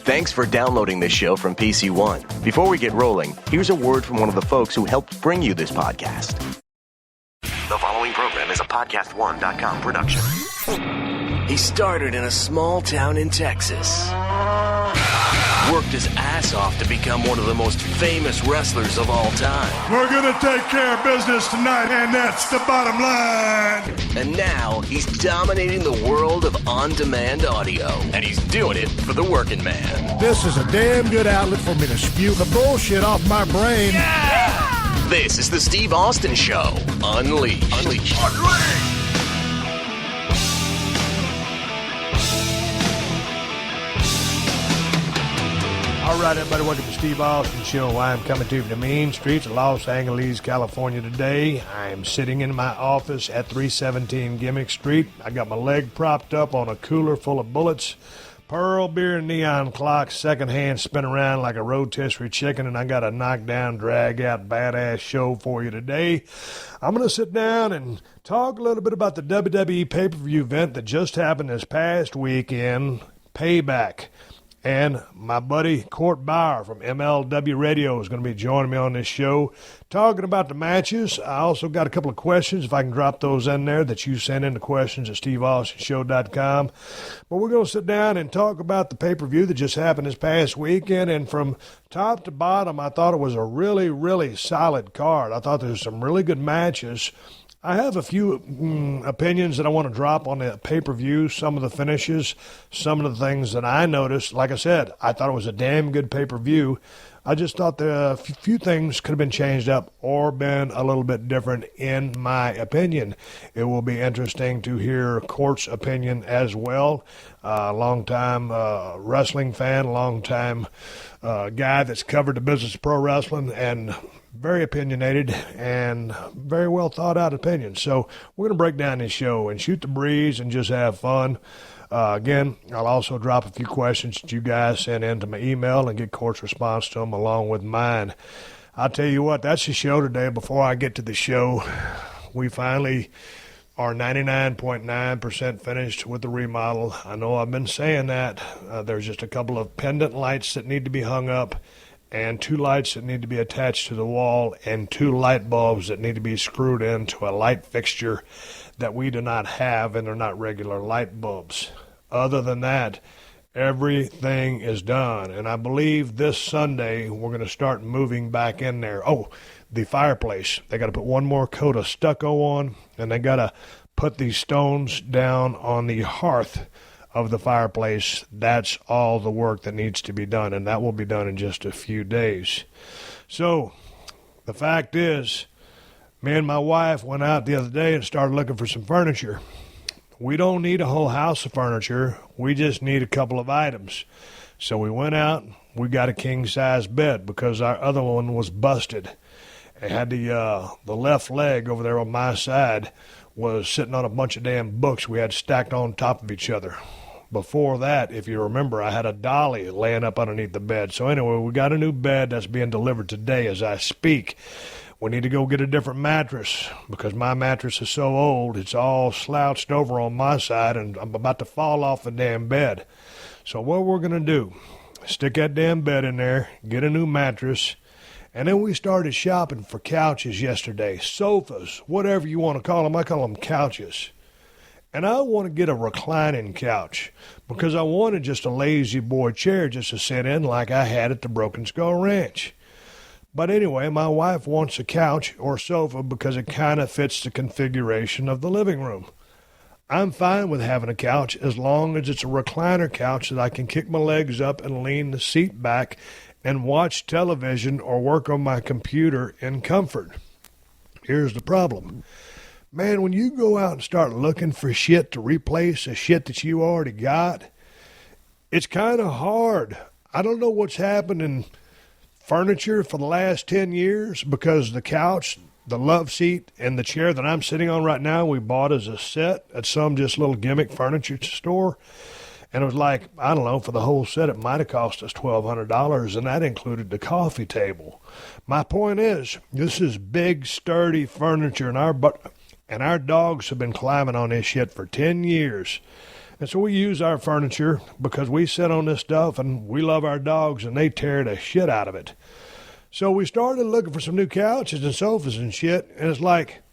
Thanks for downloading this show from PC One. Before we get rolling, here's a word from one of the folks who helped bring you this podcast. The following program is a PodcastOne.com production. He started in a small town in Texas. Worked his ass off to become one of the most famous wrestlers of all time. We're going to take care of business tonight, and that's the bottom line. And now he's dominating the world of on-demand audio. And he's doing it for the working man. This is a damn good outlet for me to spew the bullshit off my brain. Yeah! This is the Steve Austin Show. Unleashed. All right, everybody, welcome to Steve Austin Show. I am coming to you from the mean streets of Los Angeles, California today. I am sitting in my office at 317 Gimmick Street. I got my leg propped up on a cooler full of bullets, Pearl beer, neon clock, secondhand spin around like a rotisserie chicken, and I got a knockdown, drag-out, badass show for you today. I'm going to sit down and talk a little bit about the WWE pay-per-view event that just happened this past weekend, Payback. And my buddy Court Bauer from MLW Radio is going to be joining me on this show, talking about the matches. I also got a couple of questions, if I can drop those in there, that you send in the questions at SteveAustinShow.com. But we're going to sit down and talk about the pay-per-view that just happened this past weekend. And from top to bottom, I thought it was a really, really solid card. I thought there was some really good matches. I have a few opinions that I want to drop on the pay-per-view, some of the finishes, some of the things that I noticed. Like I said, I thought it was a damn good pay-per-view. I just thought the few things could have been changed up or been a little bit different, in my opinion. It will be interesting to hear Court's opinion as well. Long-time wrestling fan, long-time guy that's covered the business of pro wrestling, and very opinionated and very well thought out opinion. So we're going to break down this show and shoot the breeze and just have fun. Again, I'll also drop a few questions that you guys send into my email and get Court's response to them along with mine. I'll tell you what, that's the show today. Before I get to the show, we finally are 99.9% finished with the remodel. I know I've been saying that. There's just a couple of pendant lights that need to be hung up, and 2 lights that need to be attached to the wall, and 2 light bulbs that need to be screwed into a light fixture that we do not have, and they're not regular light bulbs. Other than that, everything is done, and I believe this Sunday we're going to start moving back in there. Oh, the fireplace. They got to put one more coat of stucco on, and they got to put these stones down on the hearth of the fireplace. That's all the work that needs to be done, and that will be done in just a few days. So the fact is, me and my wife went out the other day and started looking for some furniture. We don't need a whole house of furniture. We just need a couple of items. So we went out, we got a king-size bed because our other one was busted. It had the left leg over there on my side was sitting on a bunch of damn books we had stacked on top of each other. Before that, if you remember, I had a dolly laying up underneath the bed. So anyway, we got a new bed that's being delivered today as I speak. We need to go get a different mattress because my mattress is so old, it's all slouched over on my side, and I'm about to fall off the damn bed. So what we're going to do, stick that damn bed in there, get a new mattress, and then we started shopping for couches yesterday, sofas, whatever you want to call them. I call them couches. And I want to get a reclining couch because I wanted just a lazy boy chair just to sit in like I had at the Broken Skull Ranch. But anyway, my wife wants a couch or sofa because it kind of fits the configuration of the living room. I'm fine with having a couch as long as it's a recliner couch that I can kick my legs up and lean the seat back and watch television or work on my computer in comfort. Here's the problem. Man, when you go out and start looking for shit to replace the shit that you already got, it's kind of hard. I don't know what's happened in furniture for the last 10 years because the couch, the love seat, and the chair that I'm sitting on right now, we bought as a set at some just little gimmick furniture store. And it was like, I don't know, for the whole set, it might have cost us $1,200, and that included the coffee table. My point is, this is big, sturdy furniture, and our dogs have been climbing on this shit for 10 years. And so we use our furniture because we sit on this stuff and we love our dogs and they tear the shit out of it. So we started looking for some new couches and sofas and shit, and it's like,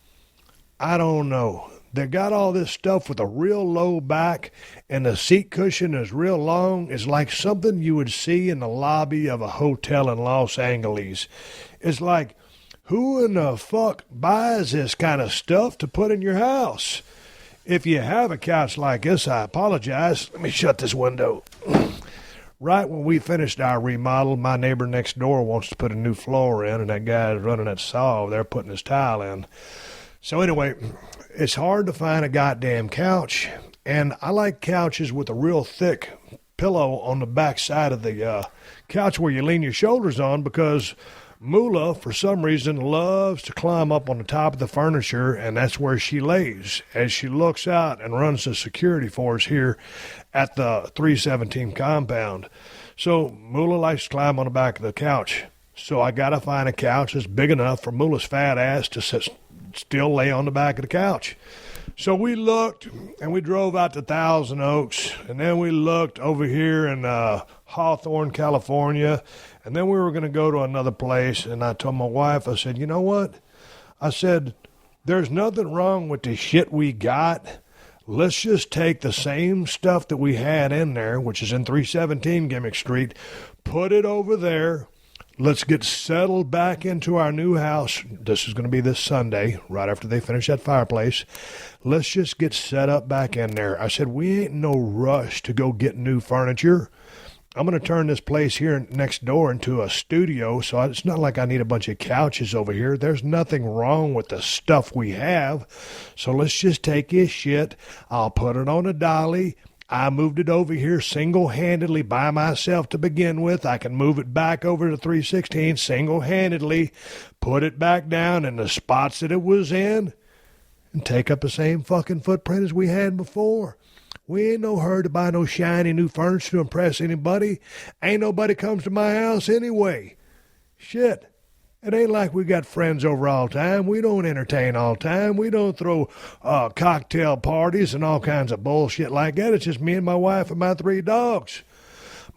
I don't know. They got all this stuff with a real low back, and the seat cushion is real long. It's like something you would see in the lobby of a hotel in Los Angeles. It's like, who in the fuck buys this kind of stuff to put in your house? If you have a couch like this, I apologize. Let me shut this window. Right when we finished our remodel, my neighbor next door wants to put a new floor in, and that guy's running that saw over there putting his tile in. So anyway, it's hard to find a goddamn couch, and I like couches with a real thick pillow on the back side of the couch where you lean your shoulders on, because Moolah, for some reason, loves to climb up on the top of the furniture, and that's where she lays as she looks out and runs the security force here at the 317 compound. So Moolah likes to climb on the back of the couch. So I got to find a couch that's big enough for Moolah's fat ass to still lay on the back of the couch. So we looked, and we drove out to Thousand Oaks, and then we looked over here in Hawthorne, California, and then we were going to go to another place, and I told my wife, I said, you know what? I said, there's nothing wrong with the shit we got. Let's just take the same stuff that we had in there, which is in 317 Gimmick Street, put it over there. Let's get settled back into our new house. This is going to be this Sunday, right after they finish that fireplace. Let's just get set up back in there. I said, we ain't no rush to go get new furniture. I'm going to turn this place here next door into a studio, so it's not like I need a bunch of couches over here. There's nothing wrong with the stuff we have. So let's just take this shit. I'll put it on a dolly. I moved it over here single-handedly by myself to begin with. I can move it back over to 316 single-handedly, put it back down in the spots that it was in, and take up the same fucking footprint as we had before. We ain't no hurry to buy no shiny new furniture to impress anybody. Ain't nobody comes to my house anyway. Shit. It ain't like we got friends over all the time. We don't entertain all the time. We don't throw cocktail parties and all kinds of bullshit like that. It's just me and my wife and my 3 dogs.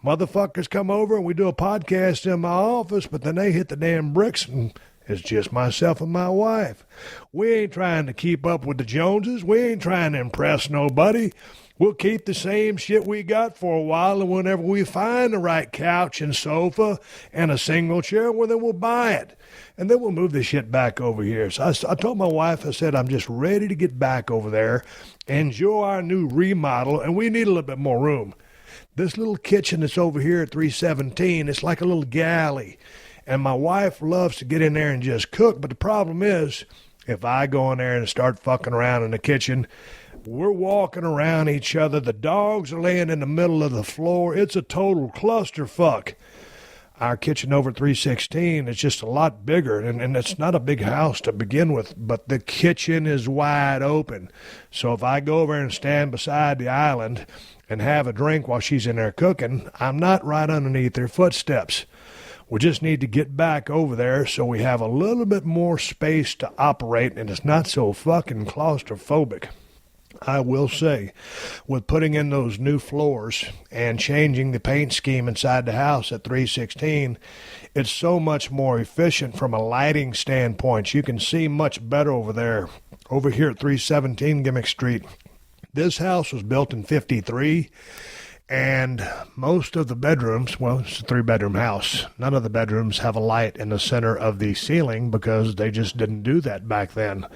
Motherfuckers come over and we do a podcast in my office, but then they hit the damn bricks and it's just myself and my wife. We ain't trying to keep up with the Joneses. We ain't trying to impress nobody. We'll keep the same shit we got for a while, and whenever we find the right couch and sofa and a single chair, well, then we'll buy it. And then we'll move the shit back over here. So I told my wife, I said, I'm just ready to get back over there, enjoy our new remodel, and we need a little bit more room. This little kitchen that's over here at 317, it's like a little galley. And my wife loves to get in there and just cook, but the problem is, if I go in there and start fucking around in the kitchen, we're walking around each other. The dogs are laying in the middle of the floor. It's a total clusterfuck. Our kitchen over at 316 is just a lot bigger, and it's not a big house to begin with, but the kitchen is wide open. So if I go over and stand beside the island and have a drink while she's in there cooking, I'm not right underneath her footsteps. We just need to get back over there so we have a little bit more space to operate, and it's not so fucking claustrophobic. I will say, with putting in those new floors and changing the paint scheme inside the house at 316, it's so much more efficient from a lighting standpoint. You can see much better over there. Over here at 317 Gimmick Street, this house was built in 53, and most of the bedrooms, well, it's a 3-bedroom house. None of the bedrooms have a light in the center of the ceiling because they just didn't do that back then.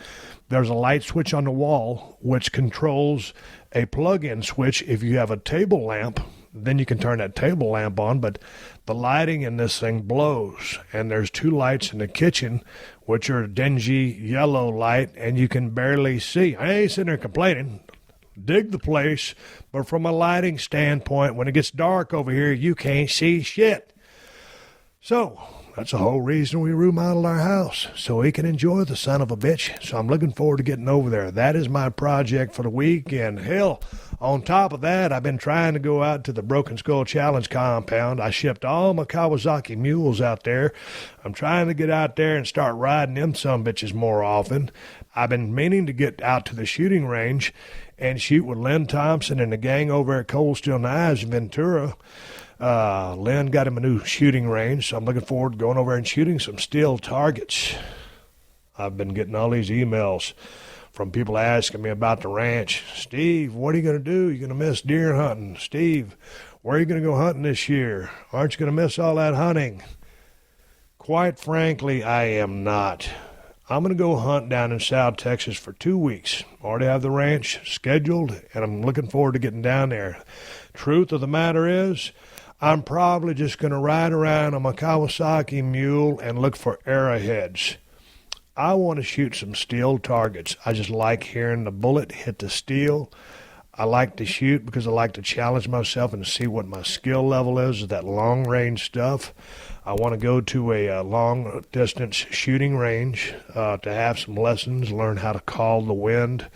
There's a light switch on the wall which controls a plug-in switch. If you have a table lamp, then you can turn that table lamp on, but the lighting in this thing blows. And there's 2 lights in the kitchen, which are dingy yellow light, and you can barely see. I ain't sitting there complaining. Dig the place, but from a lighting standpoint, when it gets dark over here, you can't see shit. So That's the whole reason we remodeled our house, so he can enjoy the son of a bitch. So I'm looking forward to getting over there. That is my project for the week. And hell, on top of that, I've been trying to go out to the Broken Skull Challenge compound. I shipped all my Kawasaki mules out there. I'm trying to get out there and start riding them sumbitches more often. I've been meaning to get out to the shooting range and shoot with Lynn Thompson and the gang over at Cold Steel Knives in Ventura. Lynn got him a new shooting range, so I'm looking forward to going over and shooting some steel targets. I've been getting all these emails from people asking me about the ranch. Steve, what are you going to do? You're going to miss deer hunting. Steve, where are you going to go hunting this year? Aren't you going to miss all that hunting? Quite frankly, I am not. I'm going to go hunt down in South Texas for 2 weeks. Already have the ranch scheduled, and I'm looking forward to getting down there. Truth of the matter is, I'm probably just going to ride around on my Kawasaki mule and look for arrowheads. I want to shoot some steel targets. I just like hearing the bullet hit the steel. I like to shoot because I like to challenge myself and see what my skill level is at that long-range stuff. I want to go to a long-distance shooting range to have some lessons, learn how to call the wind,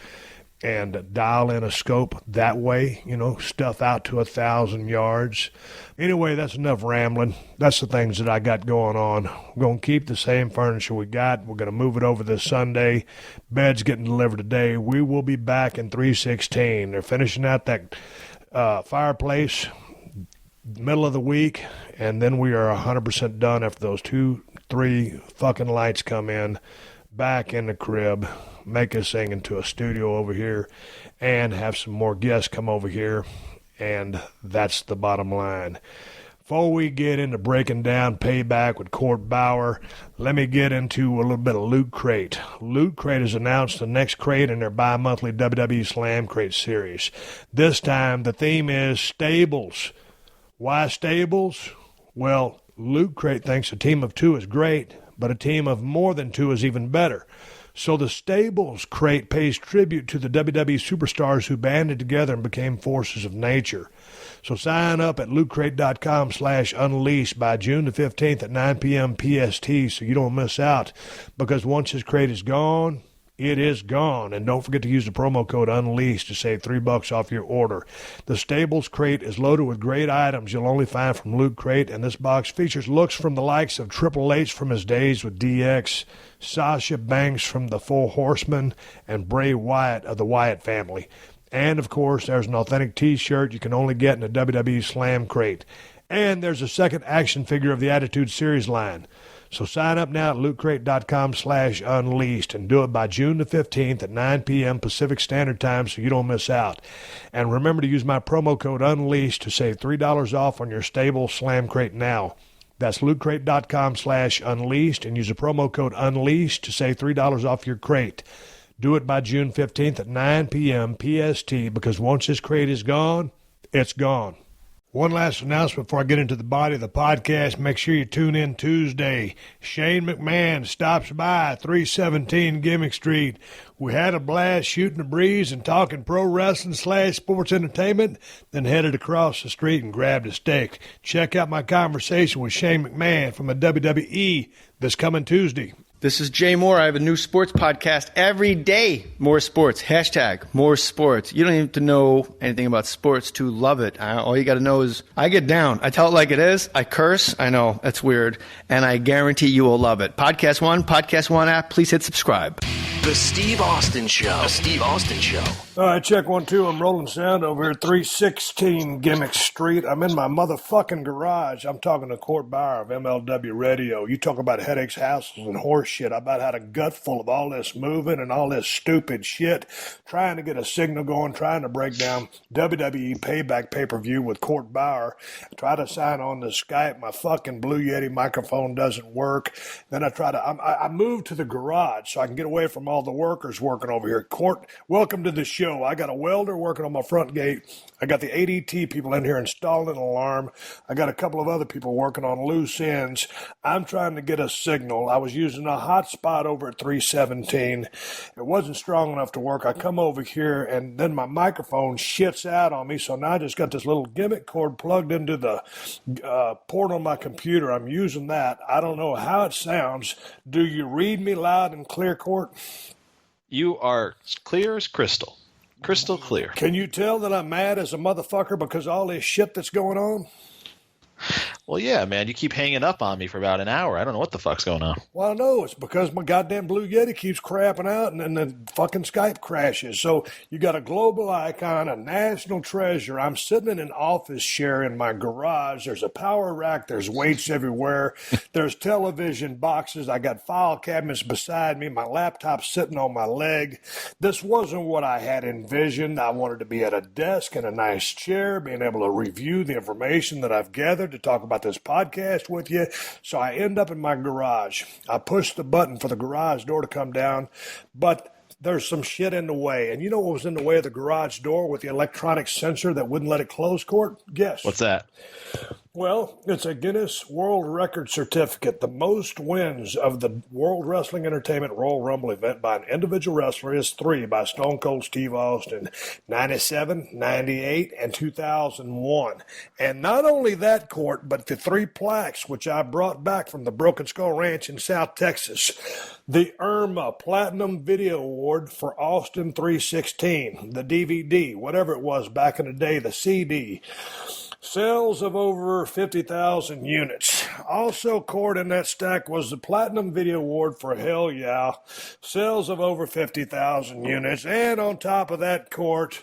and dial in a scope that way, stuff out to 1,000 yards. Anyway, that's enough rambling. That's the things that I got going on. We're going to keep the same furniture we got. We're going to move it over this Sunday. Bed's getting delivered today. We will be back in 316. They're finishing out that fireplace middle of the week, and then we are 100% done after those 2-3 fucking lights come in, back in the crib, make us sing into a studio over here, and have some more guests come over here, and that's the bottom line. Before we get into breaking down Payback with Court Bauer, let me get into a little bit of Loot Crate. Loot Crate has announced the next crate in their bi-monthly WWE Slam Crate series. This time, the theme is stables. Why stables? Well, Loot Crate thinks a team of 2 is great, but a team of more than 2 is even better. So the Stables Crate pays tribute to the WWE superstars who banded together and became forces of nature. So sign up at lootcrate.com/unleashed by June the 15th at 9 p.m. PST so you don't miss out, because once this crate is gone, it is gone. And don't forget to use the promo code UNLEASHED to save $3 off your order. The Stables Crate is loaded with great items you'll only find from Loot Crate, and this box features looks from the likes of Triple H from his days with DX, Sasha Banks from the Four Horsemen, and Bray Wyatt of the Wyatt family. And, of course, there's an authentic T-shirt you can only get in the WWE Slam Crate. And there's a second action figure of the Attitude Series line. So sign up now at lootcrate.com/unleashed and do it by June the 15th at 9 p.m. Pacific Standard Time so you don't miss out. And remember to use my promo code UNLEASHED to save $3 off on your stable Slam Crate now. That's lootcrate.com/unleashed and use the promo code UNLEASHED to save $3 off your crate. Do it by June 15th at 9 p.m. PST, because once this crate is gone, it's gone. One last announcement before I get into the body of the podcast. Make sure you tune in Tuesday. Shane McMahon stops by 317 Gimmick Street. We had a blast shooting the breeze and talking pro wrestling / sports entertainment, then headed across the street and grabbed a steak. Check out my conversation with Shane McMahon from the WWE this coming Tuesday. This is Jay Moore. I have a new sports podcast every day. More sports. Hashtag more sports. You don't even have to know anything about sports to love it. All you got to know is I get down. I tell it like it is. I curse. I know. That's weird. And I guarantee you will love it. PodcastOne app. Please hit subscribe. The Steve Austin Show. The Steve Austin Show. All right, check 1, 2. I'm rolling sound over here at 316 Gimmick Street. I'm in my motherfucking garage. I'm talking to Court Bauer of MLW Radio. You talk about headaches, hassles, and horse shit. I about had a gut full of all this moving and all this stupid shit. Trying to get a signal going, trying to break down WWE Payback pay-per-view with Court Bauer. Try to sign on to Skype. My fucking Blue Yeti microphone doesn't work. Then I moved to the garage so I can get away from all all the workers working over here. Court, welcome to the show. I got a welder working on my front gate. I got the ADT people in here installing an alarm. I got a couple of other people working on loose ends. I'm trying to get a signal. I was using a hotspot over at 317. It wasn't strong enough to work. I come over here, and then my microphone shits out on me, so now I just got this little gimmick cord plugged into the port on my computer. I'm using that. I don't know how it sounds. Do you read me loud and clear, Court? You are clear as crystal. Crystal clear. Can you tell that I'm mad as a motherfucker because of all this shit that's going on? Well, yeah, man, you keep hanging up on me for about an hour. I don't know what the fuck's going on. Well, I know. It's because my goddamn Blue Yeti keeps crapping out and then the fucking Skype crashes. So you got a global icon, a national treasure. I'm sitting in an office chair in my garage. There's a power rack. There's weights everywhere. There's television boxes. I got file cabinets beside me. My laptop's sitting on my leg. This wasn't what I had envisioned. I wanted to be at a desk in a nice chair, being able to review the information that I've gathered to talk about this podcast with you. So I end up in my garage. I push the button for the garage door to come down, but there's some shit in the way. And you know what was in the way of the garage door with the electronic sensor that wouldn't let it close, Court? Guess. What's that? Well, it's a Guinness World Record certificate. The most wins of the World Wrestling Entertainment Royal Rumble event by an individual wrestler is 3 by Stone Cold Steve Austin, 97, 98, and 2001. And not only that, Court, but the 3 plaques, which I brought back from the Broken Skull Ranch in South Texas. The IRMA Platinum Video Award for Austin 316, the DVD, whatever it was back in the day, the CD. Sales of over 50,000 units. Also, Court, in that stack was the Platinum Video Award for Hell Yeah. Sales of over 50,000 units. And on top of that, Court,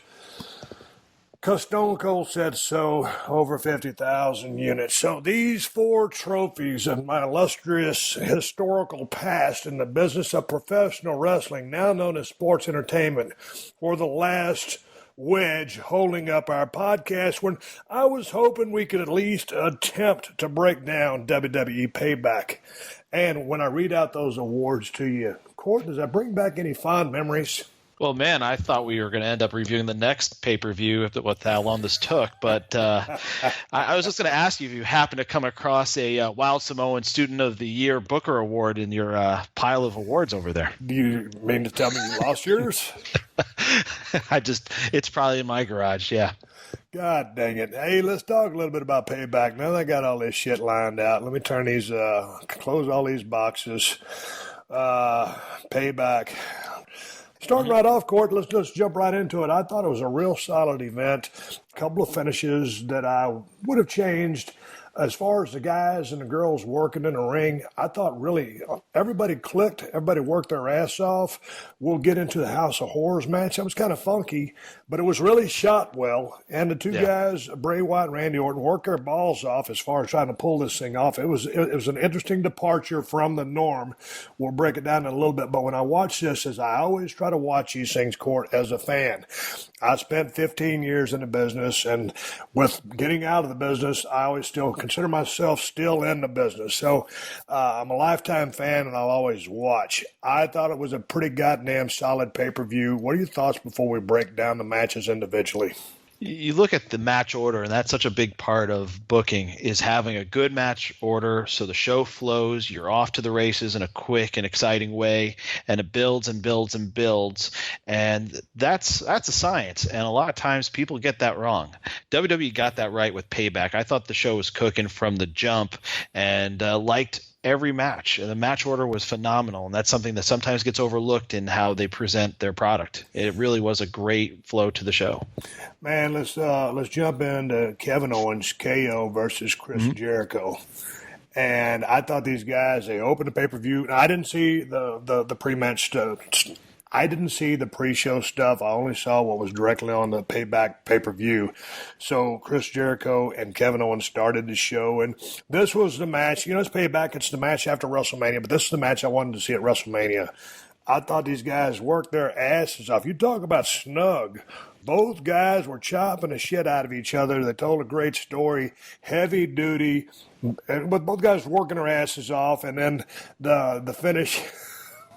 because Stone Cold said so, over 50,000 units. So these 4 trophies of my illustrious historical past in the business of professional wrestling, now known as sports entertainment, were the last wedge holding up our podcast when I was hoping we could at least attempt to break down WWE Payback. And when I read out those awards to you, Court, does that bring back any fond memories? Well, man, I thought we were going to end up reviewing the next pay-per-view with how long this took. But I was just going to ask you if you happen to come across a Wild Samoan Student of the Year Booker Award in your pile of awards over there. Do you mean to tell me you lost yours? It's probably in my garage, yeah. God dang it. Hey, let's talk a little bit about Payback. Now that I got all this shit lined out, let me turn these, close all these boxes. Payback. Starting right off, Court, let's just jump right into it. I thought it was a real solid event. A couple of finishes that I would have changed. As far as the guys and the girls working in the ring, I thought really everybody clicked. Everybody worked their ass off. We'll get into the House of Horrors match. That was kind of funky, but it was really shot well. And the 2 guys, Bray Wyatt and Randy Orton, worked their balls off as far as trying to pull this thing off. It was an interesting departure from the norm. We'll break it down in a little bit. But when I watch this, as I always try to watch these things, Court, as a fan, I spent 15 years in the business, and with getting out of the business, I always still consider myself still in the business. So I'm a lifetime fan, and I'll always watch. I thought it was a pretty goddamn solid pay-per-view. What are your thoughts before we break down the matches individually? You look at the match order, and that's such a big part of booking, is having a good match order so the show flows, you're off to the races in a quick and exciting way, and it builds and builds and builds. And that's a science, and a lot of times people get that wrong. WWE got that right with Payback. I thought the show was cooking from the jump, and liked every match. And the match order was phenomenal, and that's something that sometimes gets overlooked in how they present their product. It really was a great flow to the show. Man, let's jump into Kevin Owens, KO versus Chris Jericho. And I thought these guys, they opened the pay-per-view. I didn't see the pre-match stuff. I didn't see the pre-show stuff. I only saw what was directly on the Payback pay-per-view. So Chris Jericho and Kevin Owens started the show, and this was the match. You know, it's Payback. It's the match after WrestleMania, but this is the match I wanted to see at WrestleMania. I thought these guys worked their asses off. You talk about snug. Both guys were chopping the shit out of each other. They told a great story, heavy duty, but both guys working their asses off, and then the finish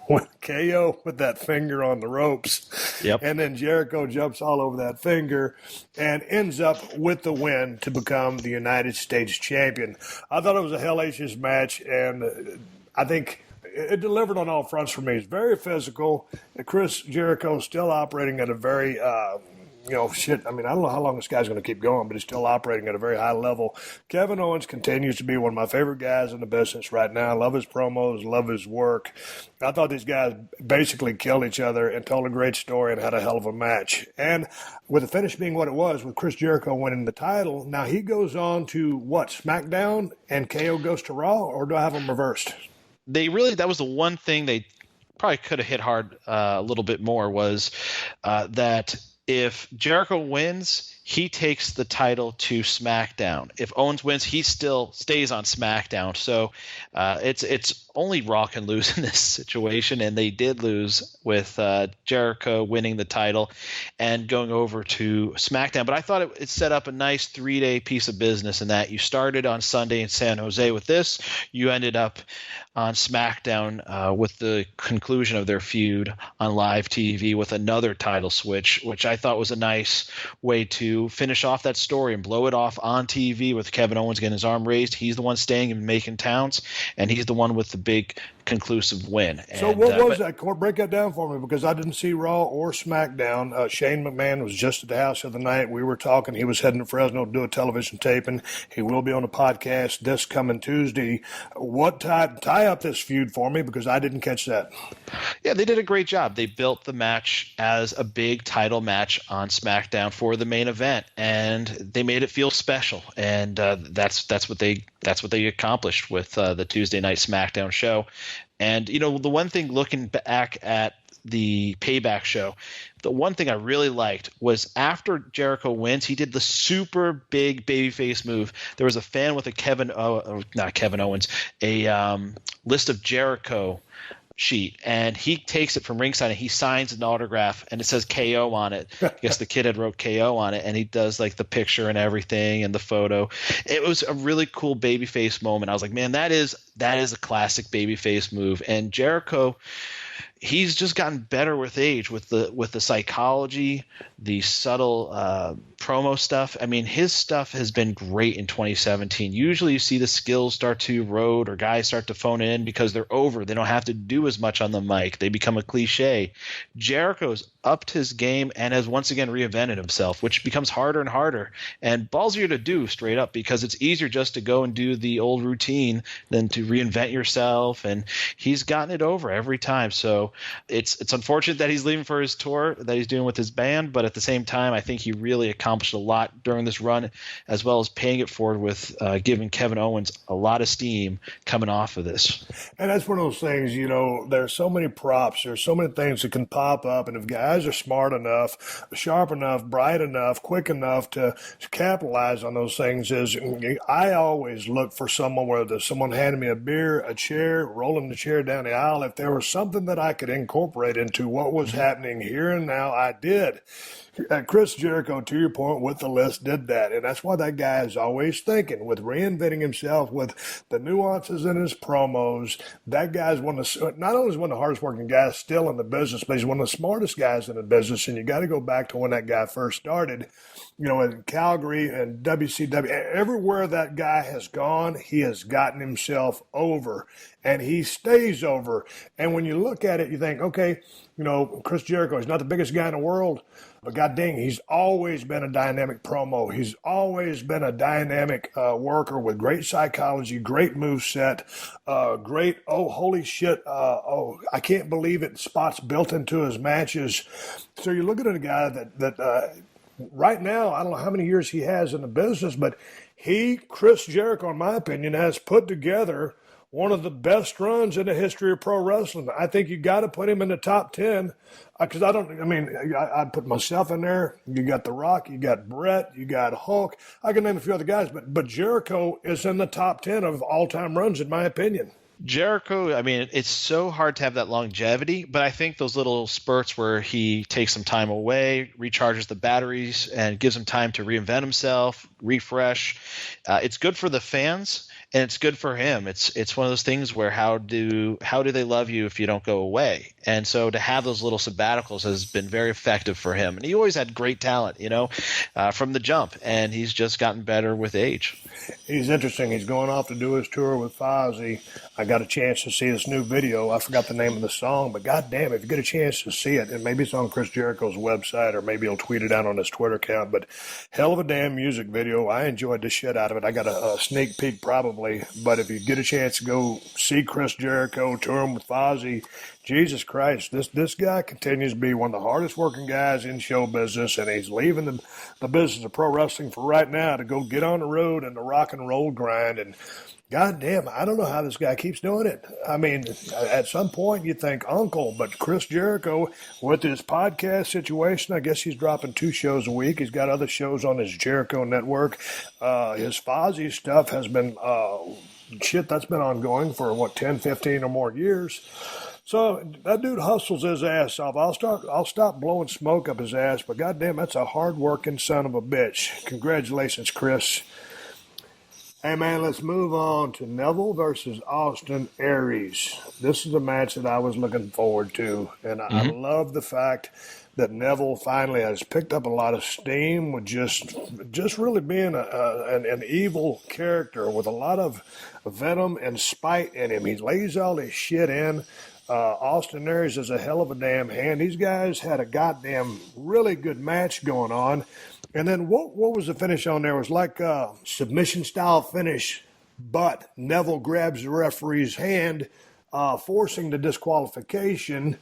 when KO put that finger on the ropes. Yep. And then Jericho jumps all over that finger and ends up with the win to become the United States champion. I thought it was a hellacious match, and I think it delivered on all fronts for me. It's very physical. Chris Jericho still operating at a very I don't know how long this guy's going to keep going, but he's still operating at a very high level. Kevin Owens continues to be one of my favorite guys in the business right now. I love his promos, love his work. I thought these guys basically killed each other and told a great story and had a hell of a match. And with the finish being what it was, with Chris Jericho winning the title, now he goes on to, Smackdown, and KO goes to Raw, or do I have them reversed? That was the one thing they probably could have hit hard a little bit more was that if Jericho wins, he takes the title to SmackDown. If Owens wins, he still stays on SmackDown. So it's only Raw can lose in this situation, and they did lose with Jericho winning the title and going over to SmackDown. But I thought it set up a nice 3-day piece of business in that you started on Sunday in San Jose with this. You ended up on SmackDown with the conclusion of their feud on live TV with another title switch, which I thought was a nice way to finish off that story and blow it off on TV with Kevin Owens getting his arm raised. He's the one staying and making towns, and he's the one with the big conclusive win. So what was that? Break that down for me, because I didn't see Raw or SmackDown. Shane McMahon was just at the house the other night. We were talking. He was heading to Fresno to do a television taping. He will be on a podcast this coming Tuesday. What tie up this feud for me, because I didn't catch that. Yeah, they did a great job. They built the match as a big title match on SmackDown for the main event, and they made it feel special. And that's what they accomplished with the Tuesday night SmackDown show. And the one thing, looking back at the Payback show, the one thing I really liked was after Jericho wins, he did the super big babyface move. There was a fan with a list of Jericho sheet, and he takes it from ringside and he signs an autograph, and it says KO on it. I guess the kid had wrote KO on it, and he does like the picture and everything and the photo. It was a really cool babyface moment. I was like, man, that is a classic babyface move. And Jericho, he's just gotten better with age, with the psychology, the subtle promo stuff. I mean, his stuff has been great in 2017. Usually you see the skills start to erode or guys start to phone in because they're over. They don't have to do as much on the mic. They become a cliche. Jericho's upped his game and has once again reinvented himself, which becomes harder and harder and ballsier to do straight up, because it's easier just to go and do the old routine than to reinvent yourself. And he's gotten it over every time. So it's unfortunate that he's leaving for his tour that he's doing with his band, but at the same time, I think he really accomplished a lot during this run, as well as paying it forward with giving Kevin Owens a lot of steam coming off of this. And that's one of those things, there's so many props, there's so many things that can pop up, and if guys are smart enough, sharp enough, bright enough, quick enough to capitalize on those things, I always look for someone, whether someone handed me a beer, a chair, rolling the chair down the aisle, if there was something that I could incorporate into what was happening here and now, I did. Chris Jericho, to your point, with the list, did that. And that's why that guy is always thinking, with reinventing himself, with the nuances in his promos. That guy's not only is one of the hardest working guys still in the business, but he's one of the smartest guys in the business. And you got to go back to when that guy first started, in Calgary and WCW. Everywhere that guy has gone, he has gotten himself over, and he stays over. And when you look at it, you think, okay, Chris Jericho, he's not the biggest guy in the world, but god dang, he's always been a dynamic promo. He's always been a dynamic worker with great psychology, great moveset, great, oh, holy shit, I can't believe it, spots built into his matches. So you're looking at a guy that right now, I don't know how many years he has in the business, but Chris Jericho, in my opinion, has put together one of the best runs in the history of pro wrestling. I think you got to put him in the top 10, because I'd put myself in there. You got The Rock, you got Brett, you got Hulk. I can name a few other guys, but Jericho is in the top 10 of all-time runs, in my opinion. Jericho, it's so hard to have that longevity, but I think those little spurts where he takes some time away, recharges the batteries, and gives him time to reinvent himself, refresh, it's good for the fans. and it's good for him. It's one of those things where how do they love you if you don't go away? And so to have those little sabbaticals has been very effective for him. And he always had great talent, from the jump, and he's just gotten better with age. He's interesting. He's going off to do his tour with Fozzy. I got a chance to see this new video. I forgot the name of the song, but goddamn, if you get a chance to see it, and maybe it's on Chris Jericho's website, or maybe he'll tweet it out on his Twitter account, but hell of a damn music video. I enjoyed the shit out of it. I got a sneak peek probably, but if you get a chance to go see Chris Jericho touring with Fozzy, Jesus Christ, this guy continues to be one of the hardest working guys in show business, and he's leaving the business of pro wrestling for right now to go get on the road and the rock and roll grind. And goddamn, I don't know how this guy keeps doing it. I mean, at some point you think uncle, but Chris Jericho with his podcast situation, I guess he's dropping 2 shows a week. He's got other shows on his Jericho network. His Fozzy stuff has been that's been ongoing for 10, 15 or more years. So that dude hustles his ass off. I'll stop blowing smoke up his ass, but goddamn, that's a hard-working son of a bitch. Congratulations, Chris. Hey, man, let's move on to Neville versus Austin Aries. This is a match that I was looking forward to, and I love the fact that Neville finally has picked up a lot of steam with just really being an evil character with a lot of venom and spite in him. He lays all his shit in. Austin Aries is a hell of a damn hand. These guys had a goddamn really good match going on. And then what was the finish on there? It was like a submission-style finish, but Neville grabs the referee's hand, forcing the disqualification.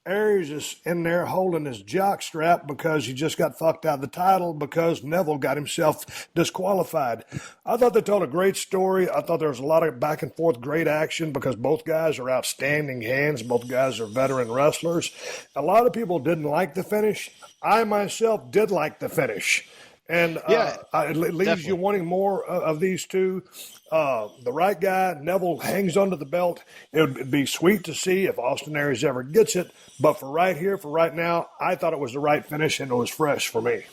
Aries is in there holding his jock strap because he just got fucked out of the title because Neville got himself disqualified. I thought they told a great story. I thought there was a lot of back and forth great action because both guys are outstanding hands. Both guys are veteran wrestlers. A lot of people didn't like the finish. I myself did like the finish. And it leaves definitely. you wanting more of these two. The right guy, Neville, hangs onto the belt. It would be sweet to see if Austin Aries ever gets it. But for right now, I thought it was the right finish, and it was fresh for me.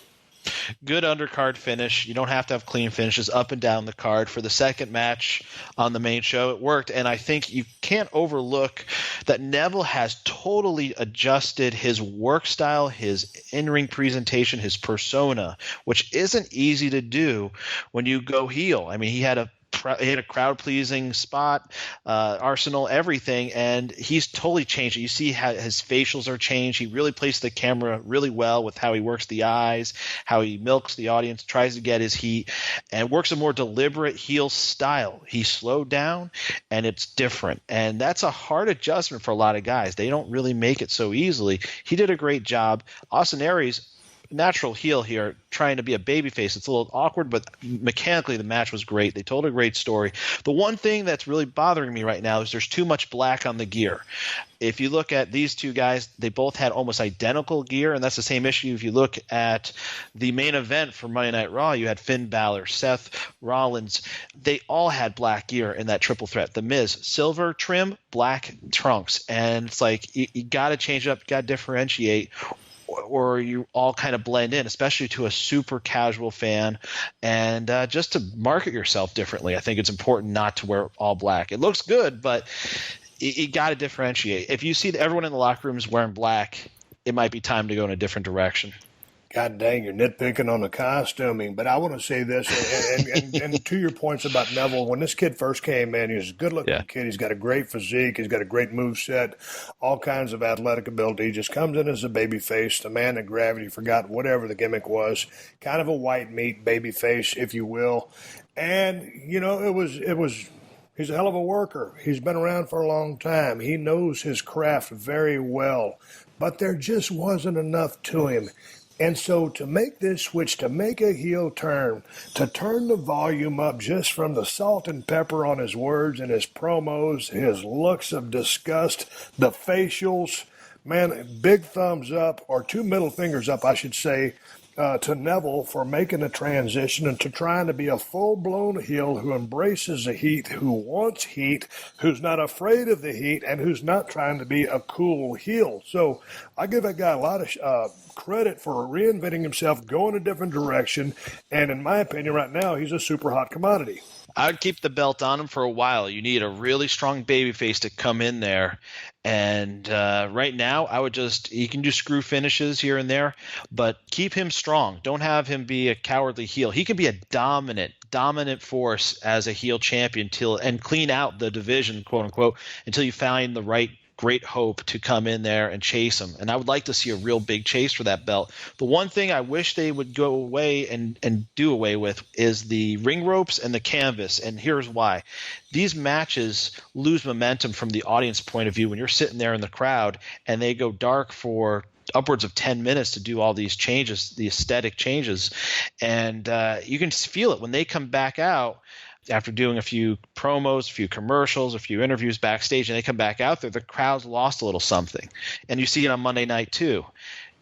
Good undercard finish. You don't have to have clean finishes up and down the card. For the second match on the main show, it worked. And I think you can't overlook that Neville has totally adjusted his work style, his in-ring presentation, his persona, which isn't easy to do when you go heel. I mean, he had a crowd-pleasing spot, arsenal, everything, and he's totally changed it. You see how his facials are changed. He really plays the camera really well with how he works the eyes, how he milks the audience, tries to get his heat, and works a more deliberate heel style. He slowed down, and it's different, and that's a hard adjustment for a lot of guys. They don't really make it so easily. He did a great job. Austin Aries, natural heel here, trying to be a babyface. It's a little awkward, but mechanically the match was great. They told a great story. The one thing that's really bothering me right now is there's too much black on the gear. If you look at these two guys, they both had almost identical gear, and that's the same issue if you look at the main event for Monday Night Raw. You had Finn Balor, Seth Rollins. They all had black gear in that triple threat. The Miz, silver trim, black trunks. And it's like you got to change it up, you got to differentiate, or you all kind of blend in, especially to a super casual fan. And just to market yourself differently, I think it's important not to wear all black. It looks good, but you got to differentiate. If you see that everyone in the locker room is wearing black, it might be time to go in a different direction. God dang, you're nitpicking on the costuming. But I want to say this, and to your points about Neville, when this kid first came in, he was a good-looking kid. He's got a great physique. He's got a great moveset, all kinds of athletic ability. He just comes in as a babyface, the man that gravity forgot whatever the gimmick was, kind of a white meat babyface, if you will. And, he's a hell of a worker. He's been around for a long time. He knows his craft very well. But there just wasn't enough to him. And so to make this switch, to make a heel turn, to turn the volume up just from the salt and pepper on his words and his promos, his looks of disgust, the facials, man, big thumbs up, or 2 middle fingers up, I should say, to Neville for making a transition and to trying to be a full-blown heel who embraces the heat, who wants heat, who's not afraid of the heat, and who's not trying to be a cool heel. So I give that guy a lot of credit for reinventing himself, going a different direction, and in my opinion right now, he's a super hot commodity. I would keep the belt on him for a while. You need a really strong babyface to come in there. And right now, he can do screw finishes here and there, but keep him strong. Don't have him be a cowardly heel. He can be a dominant force as a heel champion and clean out the division, quote unquote, until you find the right great hope to come in there and chase him. And I would like to see a real big chase for that belt. The one thing I wish they would go away and do away with is the ring ropes and the canvas. And here's why. These matches lose momentum from the audience point of view when you're sitting there in the crowd and they go dark for upwards of 10 minutes to do all these changes, the aesthetic changes. And you can feel it when they come back out after doing a few promos, a few commercials, a few interviews backstage, and they come back out there, the crowd's lost a little something. And you see it on Monday night too.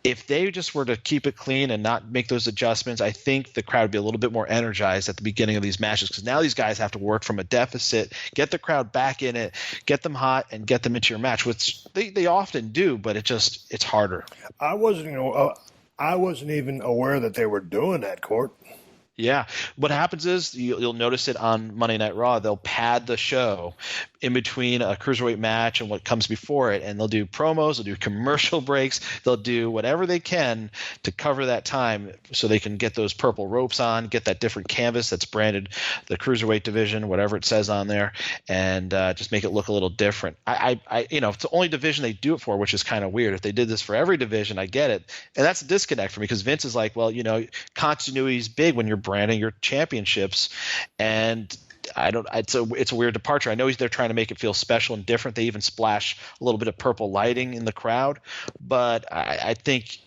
If they just were to keep it clean and not make those adjustments, I think the crowd would be a little bit more energized at the beginning of these matches, because now these guys have to work from a deficit, get the crowd back in it, get them hot, and get them into your match, which they often do, but it's harder. I wasn't even aware that they were doing that, Court. Yeah. What happens is you'll notice it on Monday Night Raw. They'll pad the show in between a cruiserweight match and what comes before it, and they'll do promos, they'll do commercial breaks, they'll do whatever they can to cover that time so they can get those purple ropes on, get that different canvas that's branded the cruiserweight division, whatever it says on there, and just make it look a little different. It's the only division they do it for, which is kind of weird. If they did this for every division, I get it. And that's a disconnect for me, because Vince is like, well, continuity is big when you're branding your championships, and it's a weird departure. I know they're trying to make it feel special and different. They even splash a little bit of purple lighting in the crowd, but I think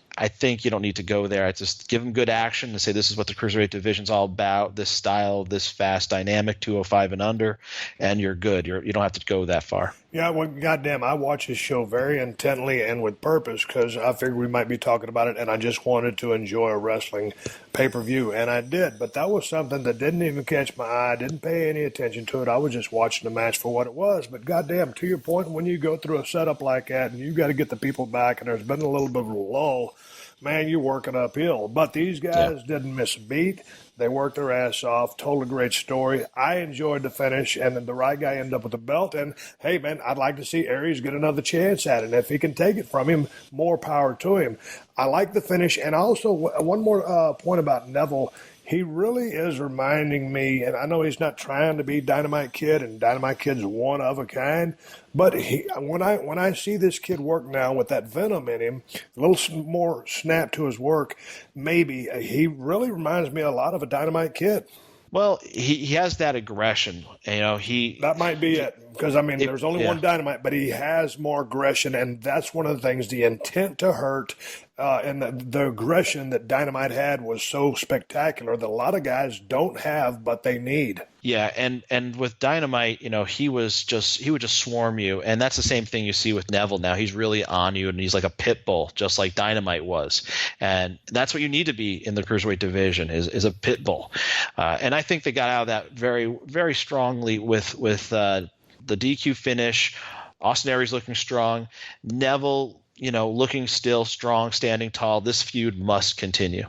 you don't need to go there. I just give them good action and say this is what the cruiserweight division's all about. This style, this fast, dynamic, 205 and under, and you're good. You don't have to go that far. Yeah, well, goddamn, I watch this show very intently and with purpose, because I figured we might be talking about it, and I just wanted to enjoy a wrestling pay-per-view, and I did. But that was something that didn't even catch my eye. I didn't pay any attention to it. I was just watching the match for what it was. But goddamn, to your point, when you go through a setup like that and you got to get the people back, and there's been a little bit of a lull, man, you're working uphill. But these guys didn't miss a beat. They worked their ass off. Told a great story. I enjoyed the finish, and then the right guy ended up with the belt. And, hey, man, I'd like to see Aries get another chance at it. And if he can take it from him, more power to him. I like the finish. And also, one more point about Neville. He really is reminding me, and I know he's not trying to be Dynamite Kid, and Dynamite Kid's one of a kind, but when I see this kid work now with that venom in him, a little more snap to his work, maybe he really reminds me a lot of a Dynamite Kid. Well, he has that aggression. That might be it. Because, there's only one Dynamite, but he has more aggression, and that's one of the things, the intent to hurt and the aggression that Dynamite had was so spectacular that a lot of guys don't have, but they need. Yeah, and with Dynamite, he would just swarm you, and that's the same thing you see with Neville now. He's really on you, and he's like a pit bull, just like Dynamite was, and that's what you need to be in the cruiserweight division is a pit bull, and I think they got out of that very, very strongly with the DQ finish. Austin Aries looking strong, Neville, looking still strong, standing tall. This feud must continue.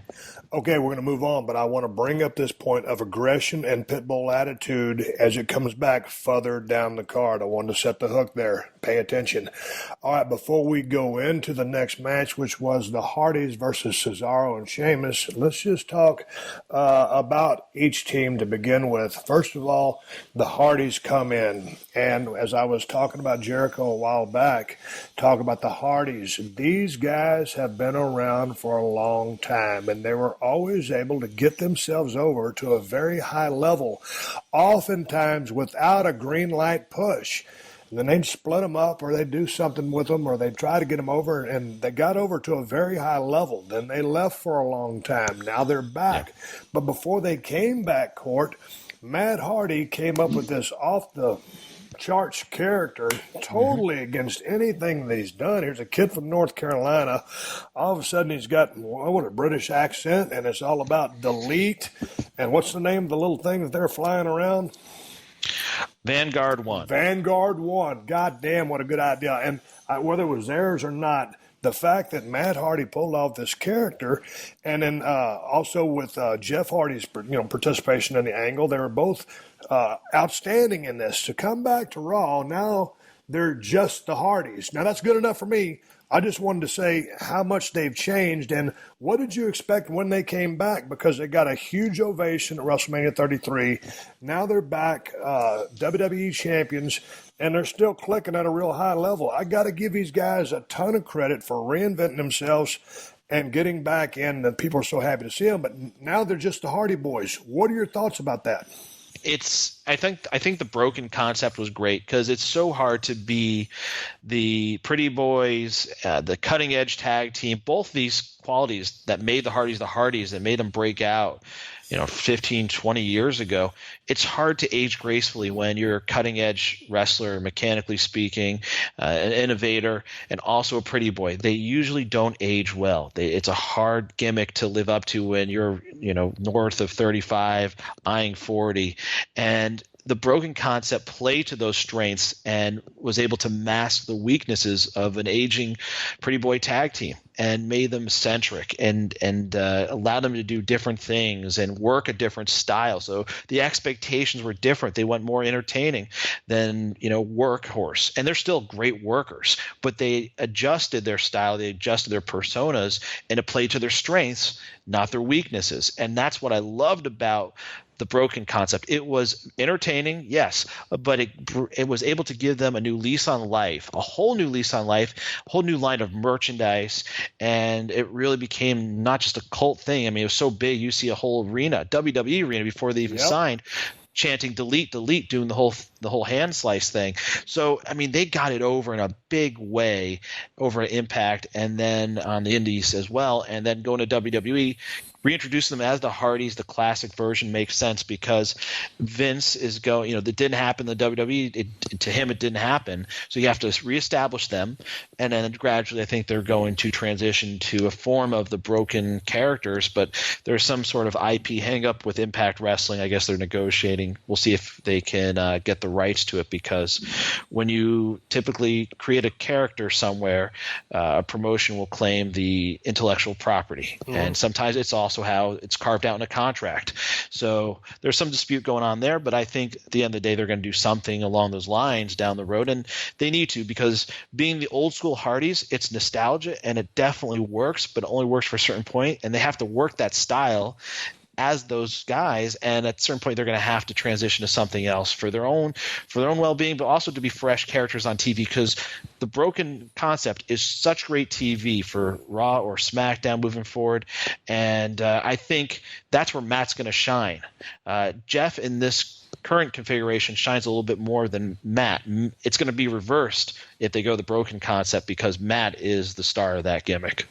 Okay, we're going to move on, but I want to bring up this point of aggression and pitbull attitude as it comes back further down the card. I wanted to set the hook there. Pay attention. All right, before we go into the next match, which was the Hardys versus Cesaro and Sheamus, let's just talk about each team to begin with. First of all, the Hardys come in, and as I was talking about Jericho a while back, talk about the Hardys. These guys have been around for a long time, and they were always able to get themselves over to a very high level, oftentimes without a green light push. And then they'd split them up, or they'd do something with them, or they'd try to get them over, and they got over to a very high level. Then they left for a long time. Now they're back. Yeah. But before they came back, Court, Matt Hardy came up with this off-the-charts character, totally against anything that he's done. Here's a kid from North Carolina. All of a sudden he's got a British accent, and it's all about delete. And what's the name of the little thing that they're flying around? Vanguard 1. Vanguard 1. God damn, what a good idea. And whether it was theirs or not, the fact that Matt Hardy pulled off this character, and then also with Jeff Hardy's participation in the angle, they were both outstanding in this. To come back to Raw, now they're just the Hardys. Now that's good enough for me. I just wanted to say how much they've changed, and what did you expect when they came back? Because they got a huge ovation at WrestleMania 33. Now they're back, WWE champions, and they're still clicking at a real high level. I got to give these guys a ton of credit for reinventing themselves and getting back in, and people are so happy to see them. But now they're just the Hardy Boys. What are your thoughts about that? I think the broken concept was great because it's so hard to be the pretty boys, the cutting edge tag team, both these qualities that made the Hardys, that made them break out, 15, 20 years ago. It's hard to age gracefully when you're a cutting edge wrestler, mechanically speaking, an innovator, and also a pretty boy. They usually don't age well. It's a hard gimmick to live up to when you're, north of 35, eyeing 40. And the broken concept played to those strengths and was able to mask the weaknesses of an aging pretty boy tag team and made them eccentric and allowed them to do different things and work a different style. So the expectations were different. They went more entertaining than, workhorse. And they're still great workers, but they adjusted their style. They adjusted their personas, and it played to their strengths, not their weaknesses. And that's what I loved about the broken concept. It was entertaining, yes, but it was able to give them a new lease on life, a whole new lease on life, a whole new line of merchandise, and it really became not just a cult thing. I mean, it was so big, you see a whole arena, WWE arena, before they even signed, chanting delete, delete, doing the whole hand slice thing. So, I mean, they got it over in a big way over at Impact and then on the Indies as well, and then going to WWE, reintroduce them as the Hardys. The classic version makes sense because Vince is going, that didn't happen in the WWE. To him, it didn't happen. So you have to reestablish them. And then gradually, I think they're going to transition to a form of the broken characters. But there's some sort of IP hang up with Impact Wrestling. I guess they're negotiating. We'll see if they can get the rights to it, because when you typically create a character somewhere, a promotion will claim the intellectual property. Mm-hmm. And sometimes it's also how it's carved out in a contract. So there's some dispute going on there, but I think at the end of the day, they're going to do something along those lines down the road. And they need to, because being the old school Hardys, it's nostalgia and it definitely works, but it only works for a certain point. And they have to work that style as those guys, and at a certain point they're going to have to transition to something else for their own well-being, but also to be fresh characters on TV, because the broken concept is such great TV for Raw or SmackDown moving forward. And I think that's where Matt's going to shine. Jeff in this current configuration shines a little bit more than Matt. It's going to be reversed if they go the broken concept, because Matt is the star of that gimmick.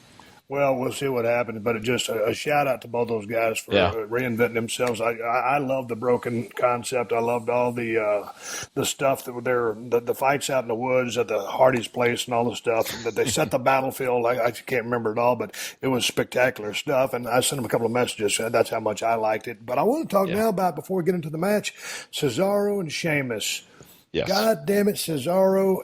Well, we'll see what happens, but just a shout out to both those guys for reinventing themselves. I love the broken concept. I loved all the stuff that were there, the fights out in the woods at the Hardy's place and all the stuff that they set the battlefield. I can't remember it all, but it was spectacular stuff. And I sent them a couple of messages. That's how much I liked it. But I want to talk now about, before we get into the match, Cesaro and Sheamus. Yes. God damn it, Cesaro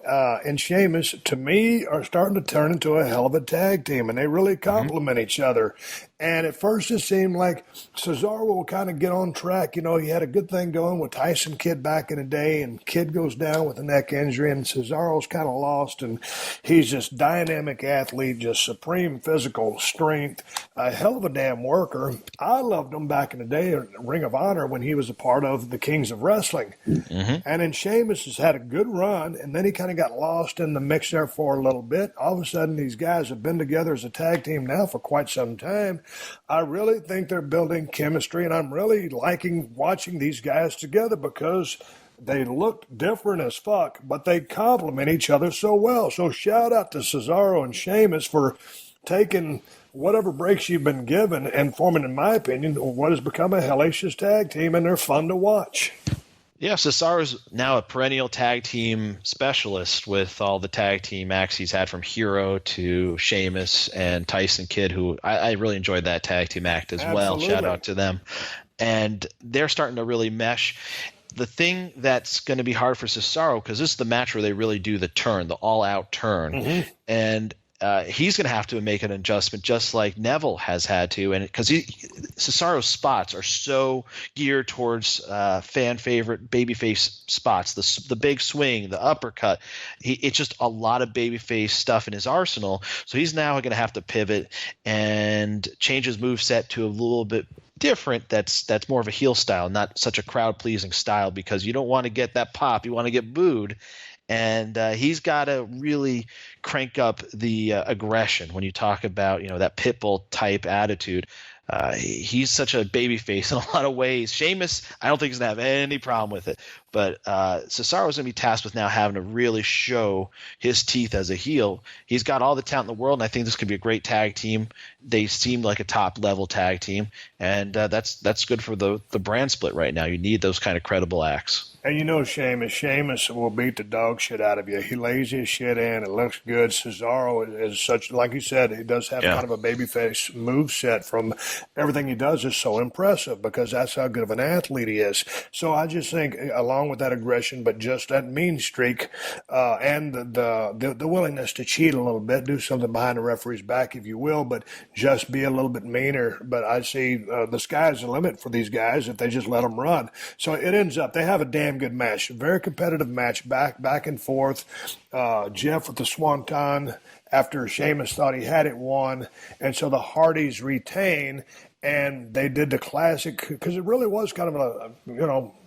and Sheamus, to me, are starting to turn into a hell of a tag team, and they really complement each other. And at first it seemed like Cesaro will kind of get on track. He had a good thing going with Tyson Kidd back in the day, and Kidd goes down with a neck injury, and Cesaro's kind of lost, and he's just dynamic athlete, just supreme physical strength, a hell of a damn worker. I loved him back in the day in Ring of Honor when he was a part of the Kings of Wrestling. Mm-hmm. And then Sheamus has had a good run, and then he kind of got lost in the mix there for a little bit. All of a sudden, these guys have been together as a tag team now for quite some time. I really think they're building chemistry, and I'm really liking watching these guys together because they look different as fuck, but they complement each other so well. So shout out to Cesaro and Sheamus for taking whatever breaks you've been given and forming, in my opinion, what has become a hellacious tag team, and they're fun to watch. Yeah, Cesaro's now a perennial tag team specialist with all the tag team acts he's had, from Hero to Sheamus and Tyson Kidd, who I really enjoyed that tag team act as well. Shout out to them. And they're starting to really mesh. The thing that's going to be hard for Cesaro, because this is the match where they really do the turn, the all-out turn. Mm-hmm. And he's going to have to make an adjustment just like Neville has had to. And because Cesaro's spots are so geared towards fan favorite babyface spots, the big swing, the uppercut. It's just a lot of babyface stuff in his arsenal. So he's now going to have to pivot and change his moveset to a little bit different. That's more of a heel style, not such a crowd pleasing style, because you don't want to get that pop. You want to get booed. And he's got to really crank up the aggression when you talk about, that Pitbull type attitude. He's such a babyface in a lot of ways. Sheamus, I don't think he's going to have any problem with it. But Cesaro's going to be tasked with now having to really show his teeth as a heel. He's got all the talent in the world, and I think this could be a great tag team. They seem like a top-level tag team, and that's good for the brand split right now. You need those kind of credible acts. And Sheamus will beat the dog shit out of you. He lays his shit in. It looks good. Cesaro is such, like you said, he does have kind of a babyface moveset. From everything he does is so impressive because that's how good of an athlete he is. So I just think, along with that aggression, but just that mean streak and the willingness to cheat a little bit, do something behind the referee's back, if you will, but just be a little bit meaner. But I see the sky's the limit for these guys if they just let them run. So it ends up, they have a damn good match, very competitive match, back and forth. Jeff with the Swanton after Sheamus thought he had it won, and so the Hardys retain, and they did the classic, because it really was kind of a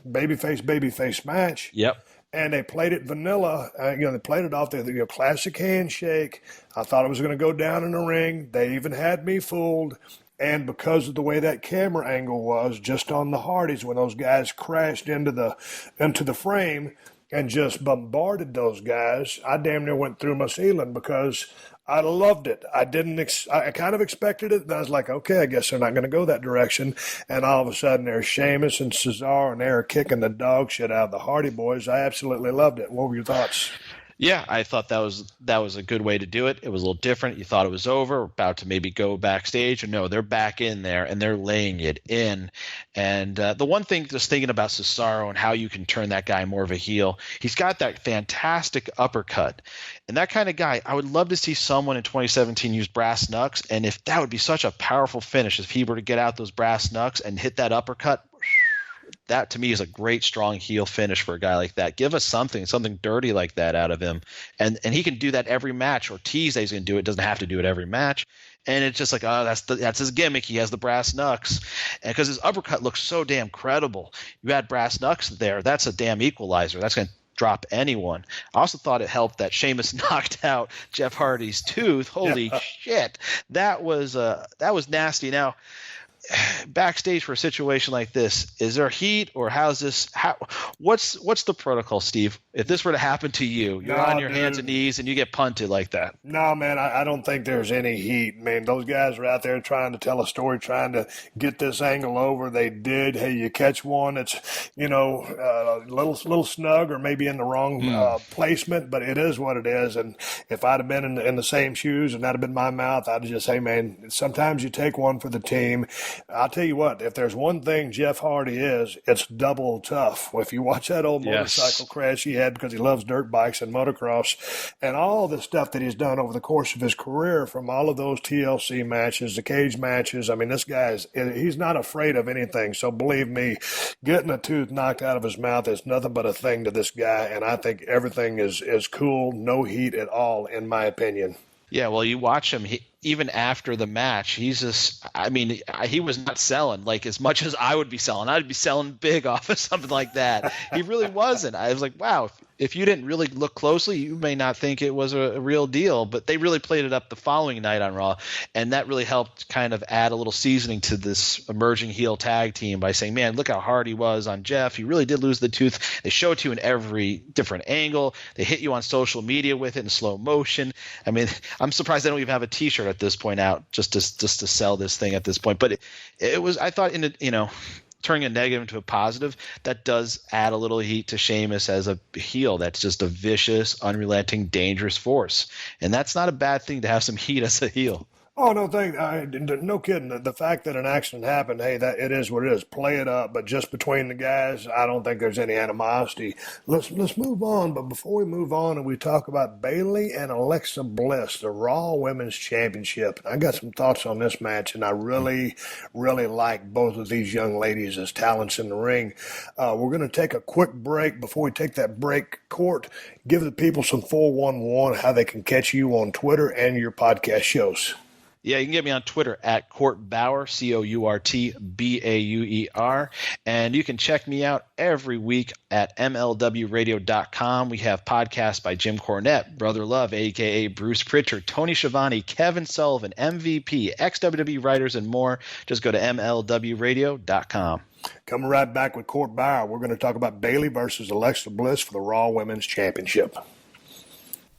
babyface match. Yep. And they played it vanilla. They played it off the classic handshake. I thought it was going to go down in the ring. They even had me fooled. And because of the way that camera angle was, just on the Hardys, when those guys crashed into the frame and just bombarded those guys, I damn near went through my ceiling because I loved it. I kind of expected it. And I was like, okay, I guess they're not going to go that direction. And all of a sudden, there's Sheamus and Cesaro, and they're kicking the dog shit out of the Hardy Boys. I absolutely loved it. What were your thoughts? Yeah, I thought that was a good way to do it. It was a little different. You thought it was over, about to maybe go backstage, and no, they're back in there and they're laying it in. And the one thing, just thinking about Cesaro and how you can turn that guy more of a heel, he's got that fantastic uppercut. And that kind of guy, I would love to see someone in 2017 use brass knucks. And if that would be such a powerful finish, if he were to get out those brass knucks and hit that uppercut, that to me is a great strong heel finish for a guy like that. Give us something dirty like that out of him. And he can do that every match, or tease that he's going to do it. Doesn't have to do it every match. And it's just like, oh, that's his gimmick. He has the brass knucks. And because his uppercut looks so damn credible. You add brass knucks there, that's a damn equalizer. That's going to drop anyone. I also thought it helped that Sheamus knocked out Jeff Hardy's tooth. Holy shit. That was nasty. Now, backstage for a situation like this, is there heat, or what's the protocol, Steve? If this were to happen to you, you're on your hands and knees and you get punted like that. No, man, I don't think there's any heat. Man, those guys are out there trying to tell a story, trying to get this angle over. They did. Hey, you catch one, it's a little snug or maybe in the wrong placement, but it is what it is. And if I'd have been in the same shoes and that'd have been my mouth, I'd just say, man, sometimes you take one for the team. I'll tell you what, if there's one thing Jeff Hardy is, it's double tough. If you watch that old motorcycle crash he had, because he loves dirt bikes and motocross, and all the stuff that he's done over the course of his career, from all of those TLC matches, the cage matches, I mean, this guy he's not afraid of anything. So believe me, getting a tooth knocked out of his mouth is nothing but a thing to this guy, and I think everything is cool, no heat at all, in my opinion. Yeah, well, you watch him, even after the match, he was not selling like as much as I would be selling. I'd be selling big off of something like that. He really wasn't. I was like, wow, if you didn't really look closely, you may not think it was a real deal. But they really played it up the following night on Raw, and that really helped kind of add a little seasoning to this emerging heel tag team by saying, man, look how hard he was on Jeff. He really did lose the tooth. They show it to you in every different angle. They hit you on social media with it in slow motion. I mean, I'm surprised they don't even have a T-shirt at this point out just to sell this thing at this point. But it was, I thought, turning a negative into a positive, that does add a little heat to Sheamus as a heel. That's just a vicious, unrelenting, dangerous force. And that's not a bad thing to have some heat as a heel. Oh, no, no kidding. The fact that an accident happened, hey, that it is what it is. Play it up, but just between the guys, I don't think there's any animosity. Let's move on. But before we move on and we talk about Bayley and Alexa Bliss, the Raw Women's Championship, I got some thoughts on this match, and I really, really like both of these young ladies as talents in the ring. We're going to take a quick break. Before we take that break, Court, give the people some 411 how they can catch you on Twitter and your podcast shows. Yeah, you can get me on Twitter at Court Bauer, CourtBauer. And you can check me out every week at MLWRadio.com. We have podcasts by Jim Cornette, Brother Love, a.k.a. Bruce Pritchard, Tony Schiavone, Kevin Sullivan, MVP, ex-WWE writers, and more. Just go to MLWRadio.com. Coming right back with Court Bauer, we're going to talk about Bayley versus Alexa Bliss for the Raw Women's Championship.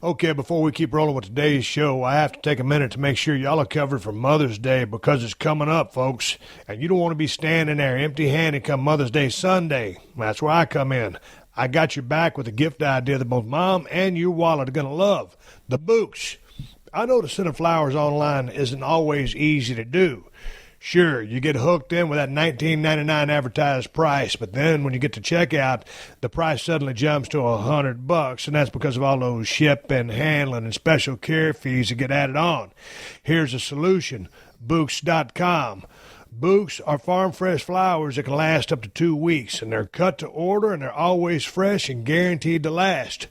Okay, before we keep rolling with today's show, I have to take a minute to make sure y'all are covered for Mother's Day because it's coming up, folks. And you don't want to be standing there empty-handed come Mother's Day Sunday. That's where I come in. I got your back with a gift idea that both Mom and your wallet are going to love. The Books. I know the sending flowers online isn't always easy to do. Sure, you get hooked in with that $19.99 advertised price, but then when you get to checkout, the price suddenly jumps to $100, and that's because of all those shipping, handling, and special care fees that get added on. Here's a solution, Books.com. Books are farm fresh flowers that can last up to 2 weeks, and they're cut to order, and they're always fresh and guaranteed to last.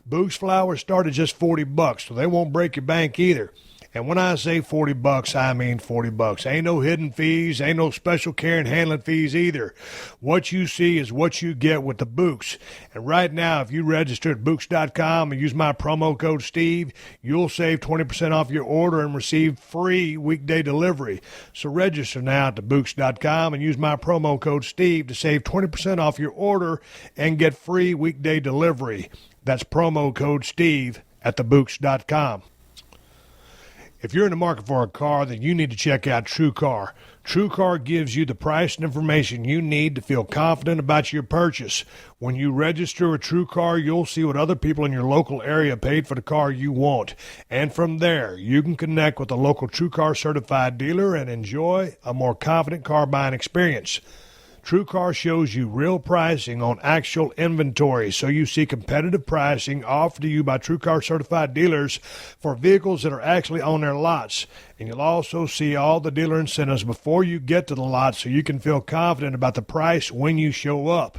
Books flowers start at just $40, so they won't break your bank either. And when I say $40, I mean $40. Ain't no hidden fees, ain't no special care and handling fees either. What you see is what you get with the Books. And right now, if you register at Books.com and use my promo code Steve, you'll save 20% off your order and receive free weekday delivery. So register now at Books.com and use my promo code Steve to save 20% off your order and get free weekday delivery. That's promo code Steve at Books.com. If you're in the market for a car, then you need to check out TrueCar. TrueCar gives you the price and information you need to feel confident about your purchase. When you register with TrueCar, you'll see what other people in your local area paid for the car you want. And from there, you can connect with a local TrueCar certified dealer and enjoy a more confident car buying experience. TrueCar shows you real pricing on actual inventory, so you see competitive pricing offered to you by TrueCar certified dealers for vehicles that are actually on their lots. And you'll also see all the dealer incentives before you get to the lot so you can feel confident about the price when you show up.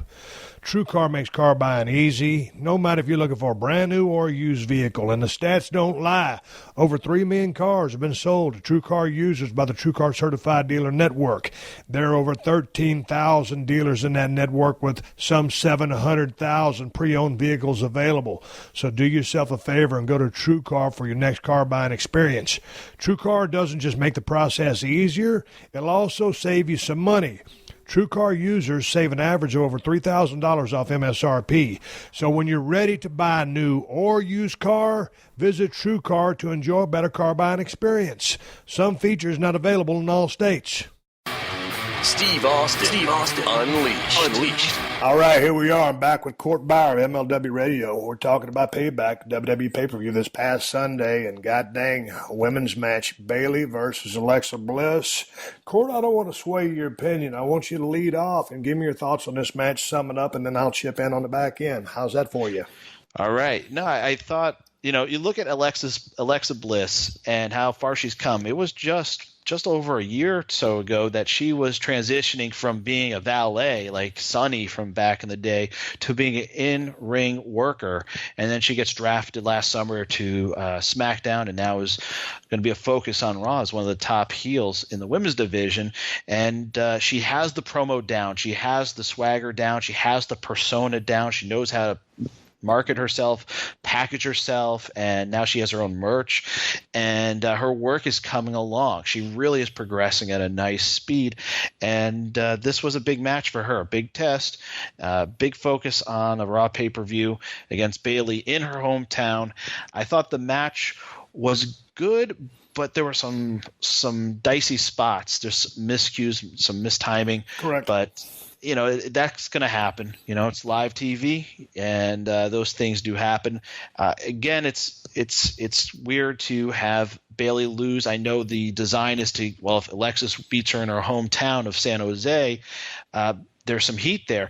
TrueCar makes car buying easy, no matter if you're looking for a brand new or a used vehicle. And the stats don't lie. Over 3 million cars have been sold to TrueCar users by the TrueCar Certified Dealer Network. There are over 13,000 dealers in that network with some 700,000 pre-owned vehicles available. So do yourself a favor and go to TrueCar for your next car buying experience. TrueCar doesn't just make the process easier, it'll also save you some money. TrueCar users save an average of over $3,000 off MSRP. So when you're ready to buy a new or used car, visit TrueCar to enjoy a better car buying experience. Some features not available in all states. Steve Austin. Unleashed. All right, here we are. I'm back with Court Bauer, MLW Radio. We're talking about Payback, WWE pay-per-view this past Sunday, and god dang, women's match, Bayley versus Alexa Bliss. Court, I don't want to sway your opinion. I want you to lead off and give me your thoughts on this match, sum it up, and then I'll chip in on the back end. How's that for you? All right. No, I thought, you look at Alexa Bliss and how far she's come. It was just over a year or so ago that she was transitioning from being a valet like Sunny from back in the day to being an in-ring worker. And then she gets drafted last summer to Smackdown, and now is going to be a focus on Raw as one of the top heels in the women's division. And she has the promo down. She has the swagger down. She has the persona down. She knows how to market herself, package herself, and now she has her own merch, and her work is coming along. She really is progressing at a nice speed, and this was a big match for her, a big test, big focus on a Raw pay-per-view against Bayley in her hometown. I thought the match was good, but there were some dicey spots. There's miscues, some mistiming. Correct. But that's going to happen. It's live TV, and those things do happen. Again, it's weird to have Bayley lose. I know the design is if Alexis beats her in her hometown of San Jose, there's some heat there.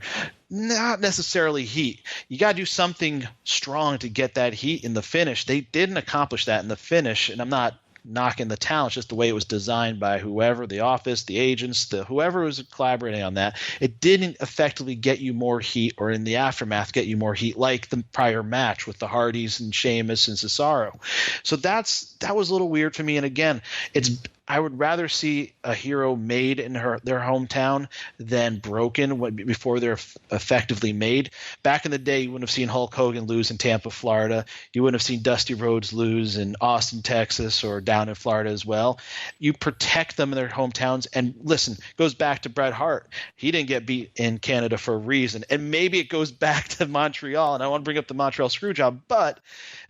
Not necessarily heat. You got to do something strong to get that heat in the finish. They didn't accomplish that in the finish, and I'm not knocking the talent, just the way it was designed by whoever, the office, the agents, whoever was collaborating on that. It didn't effectively get you more heat, or in the aftermath get you more heat like the prior match with the Hardys and Sheamus and Cesaro. So that was a little weird for me. And again, I would rather see a hero made in their hometown than broken before they're effectively made. Back in the day, you wouldn't have seen Hulk Hogan lose in Tampa, Florida. You wouldn't have seen Dusty Rhodes lose in Austin, Texas, or down in Florida as well. You protect them in their hometowns. And listen, it goes back to Bret Hart. He didn't get beat in Canada for a reason. And maybe it goes back to Montreal. And I want to bring up the Montreal Screwjob, but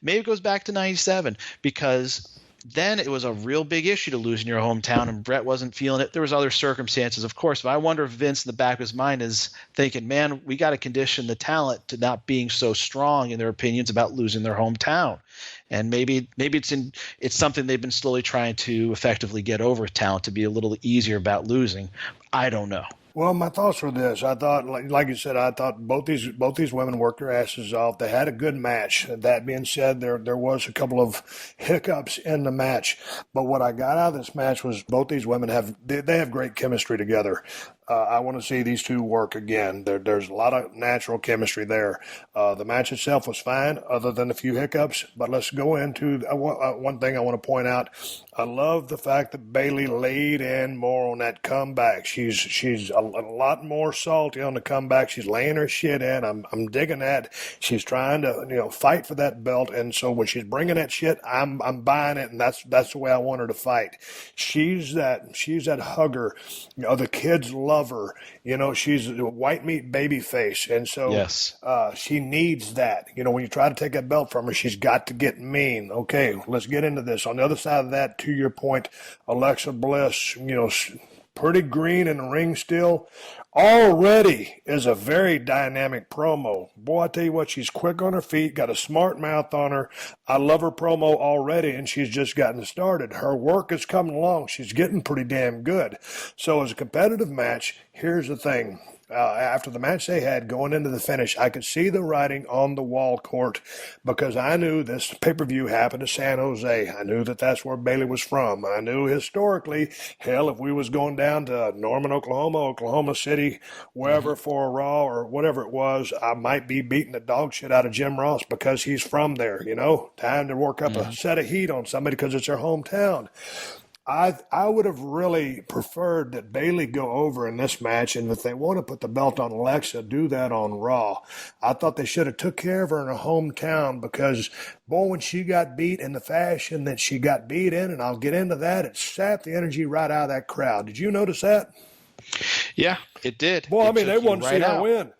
maybe it goes back to 97, because then it was a real big issue to lose in your hometown, and Bret wasn't feeling it. There was other circumstances, of course, but I wonder if Vince in the back of his mind is thinking, man, we got to condition the talent to not being so strong in their opinions about losing their hometown. And maybe it's something they've been slowly trying to effectively get over, talent to be a little easier about losing. I don't know. Well, my thoughts were this. I thought, like you said, I thought both these women worked their asses off. They had a good match. That being said, there was a couple of hiccups in the match. But what I got out of this match was both these women have great chemistry together. I want to see these two work again. There's a lot of natural chemistry there. The match itself was fine, other than a few hiccups. But let's go into one thing I want to point out. I love the fact that Bayley laid in more on that comeback. She's a lot more salty on the comeback. She's laying her shit in. I'm digging that. She's trying to fight for that belt, and so when she's bringing that shit, I'm buying it, and that's the way I want her to fight. She's that hugger. The kids love her. She's a white meat baby face, and so yes. She needs that. When you try to take that belt from her, she's got to get mean. Okay, let's get into this. On the other side of that, to your point, Alexa Bliss, pretty green in the ring still, already is a very dynamic promo. Boy, I tell you what, she's quick on her feet, got a smart mouth on her. I love her promo already, and she's just gotten started. Her work is coming along. She's getting pretty damn good. So as a competitive match, here's the thing. After the match they had going into the finish, I could see the writing on the wall court, because I knew this pay-per-view happened to San Jose. I knew that's where Bayley was from. I knew historically, hell, if we was going down to Norman, Oklahoma City, wherever for a Raw or whatever it was, I might be beating the dog shit out of Jim Ross because he's from there, Time to work up a set of heat on somebody because it's their hometown. I would have really preferred that Bayley go over in this match, and if they want to put the belt on Alexa, do that on Raw. I thought they should have took care of her in her hometown, because, boy, when she got beat in the fashion that she got beat in, and I'll get into that, it sapped the energy right out of that crowd. Did you notice that? Yeah, it did. Boy, they wanted to see her win,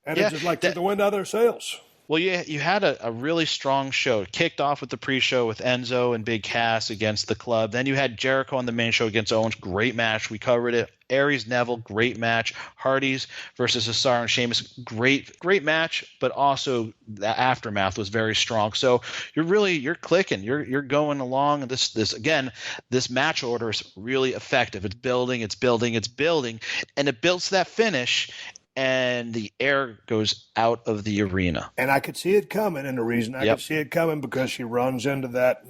and it just took the wind out of their sails. Well, you had a really strong show. It kicked off with the pre-show with Enzo and Big Cass against the Club. Then you had Jericho on the main show against Owens. Great match. We covered it. Aries Neville, great match. Hardys versus Cesaro and Sheamus, great match, but also the aftermath was very strong. So you're clicking. You're going along. This match order is really effective. It's building, and it builds that finish. And the air goes out of the arena. And I could see it coming, and the reason I could see it coming, because she runs into that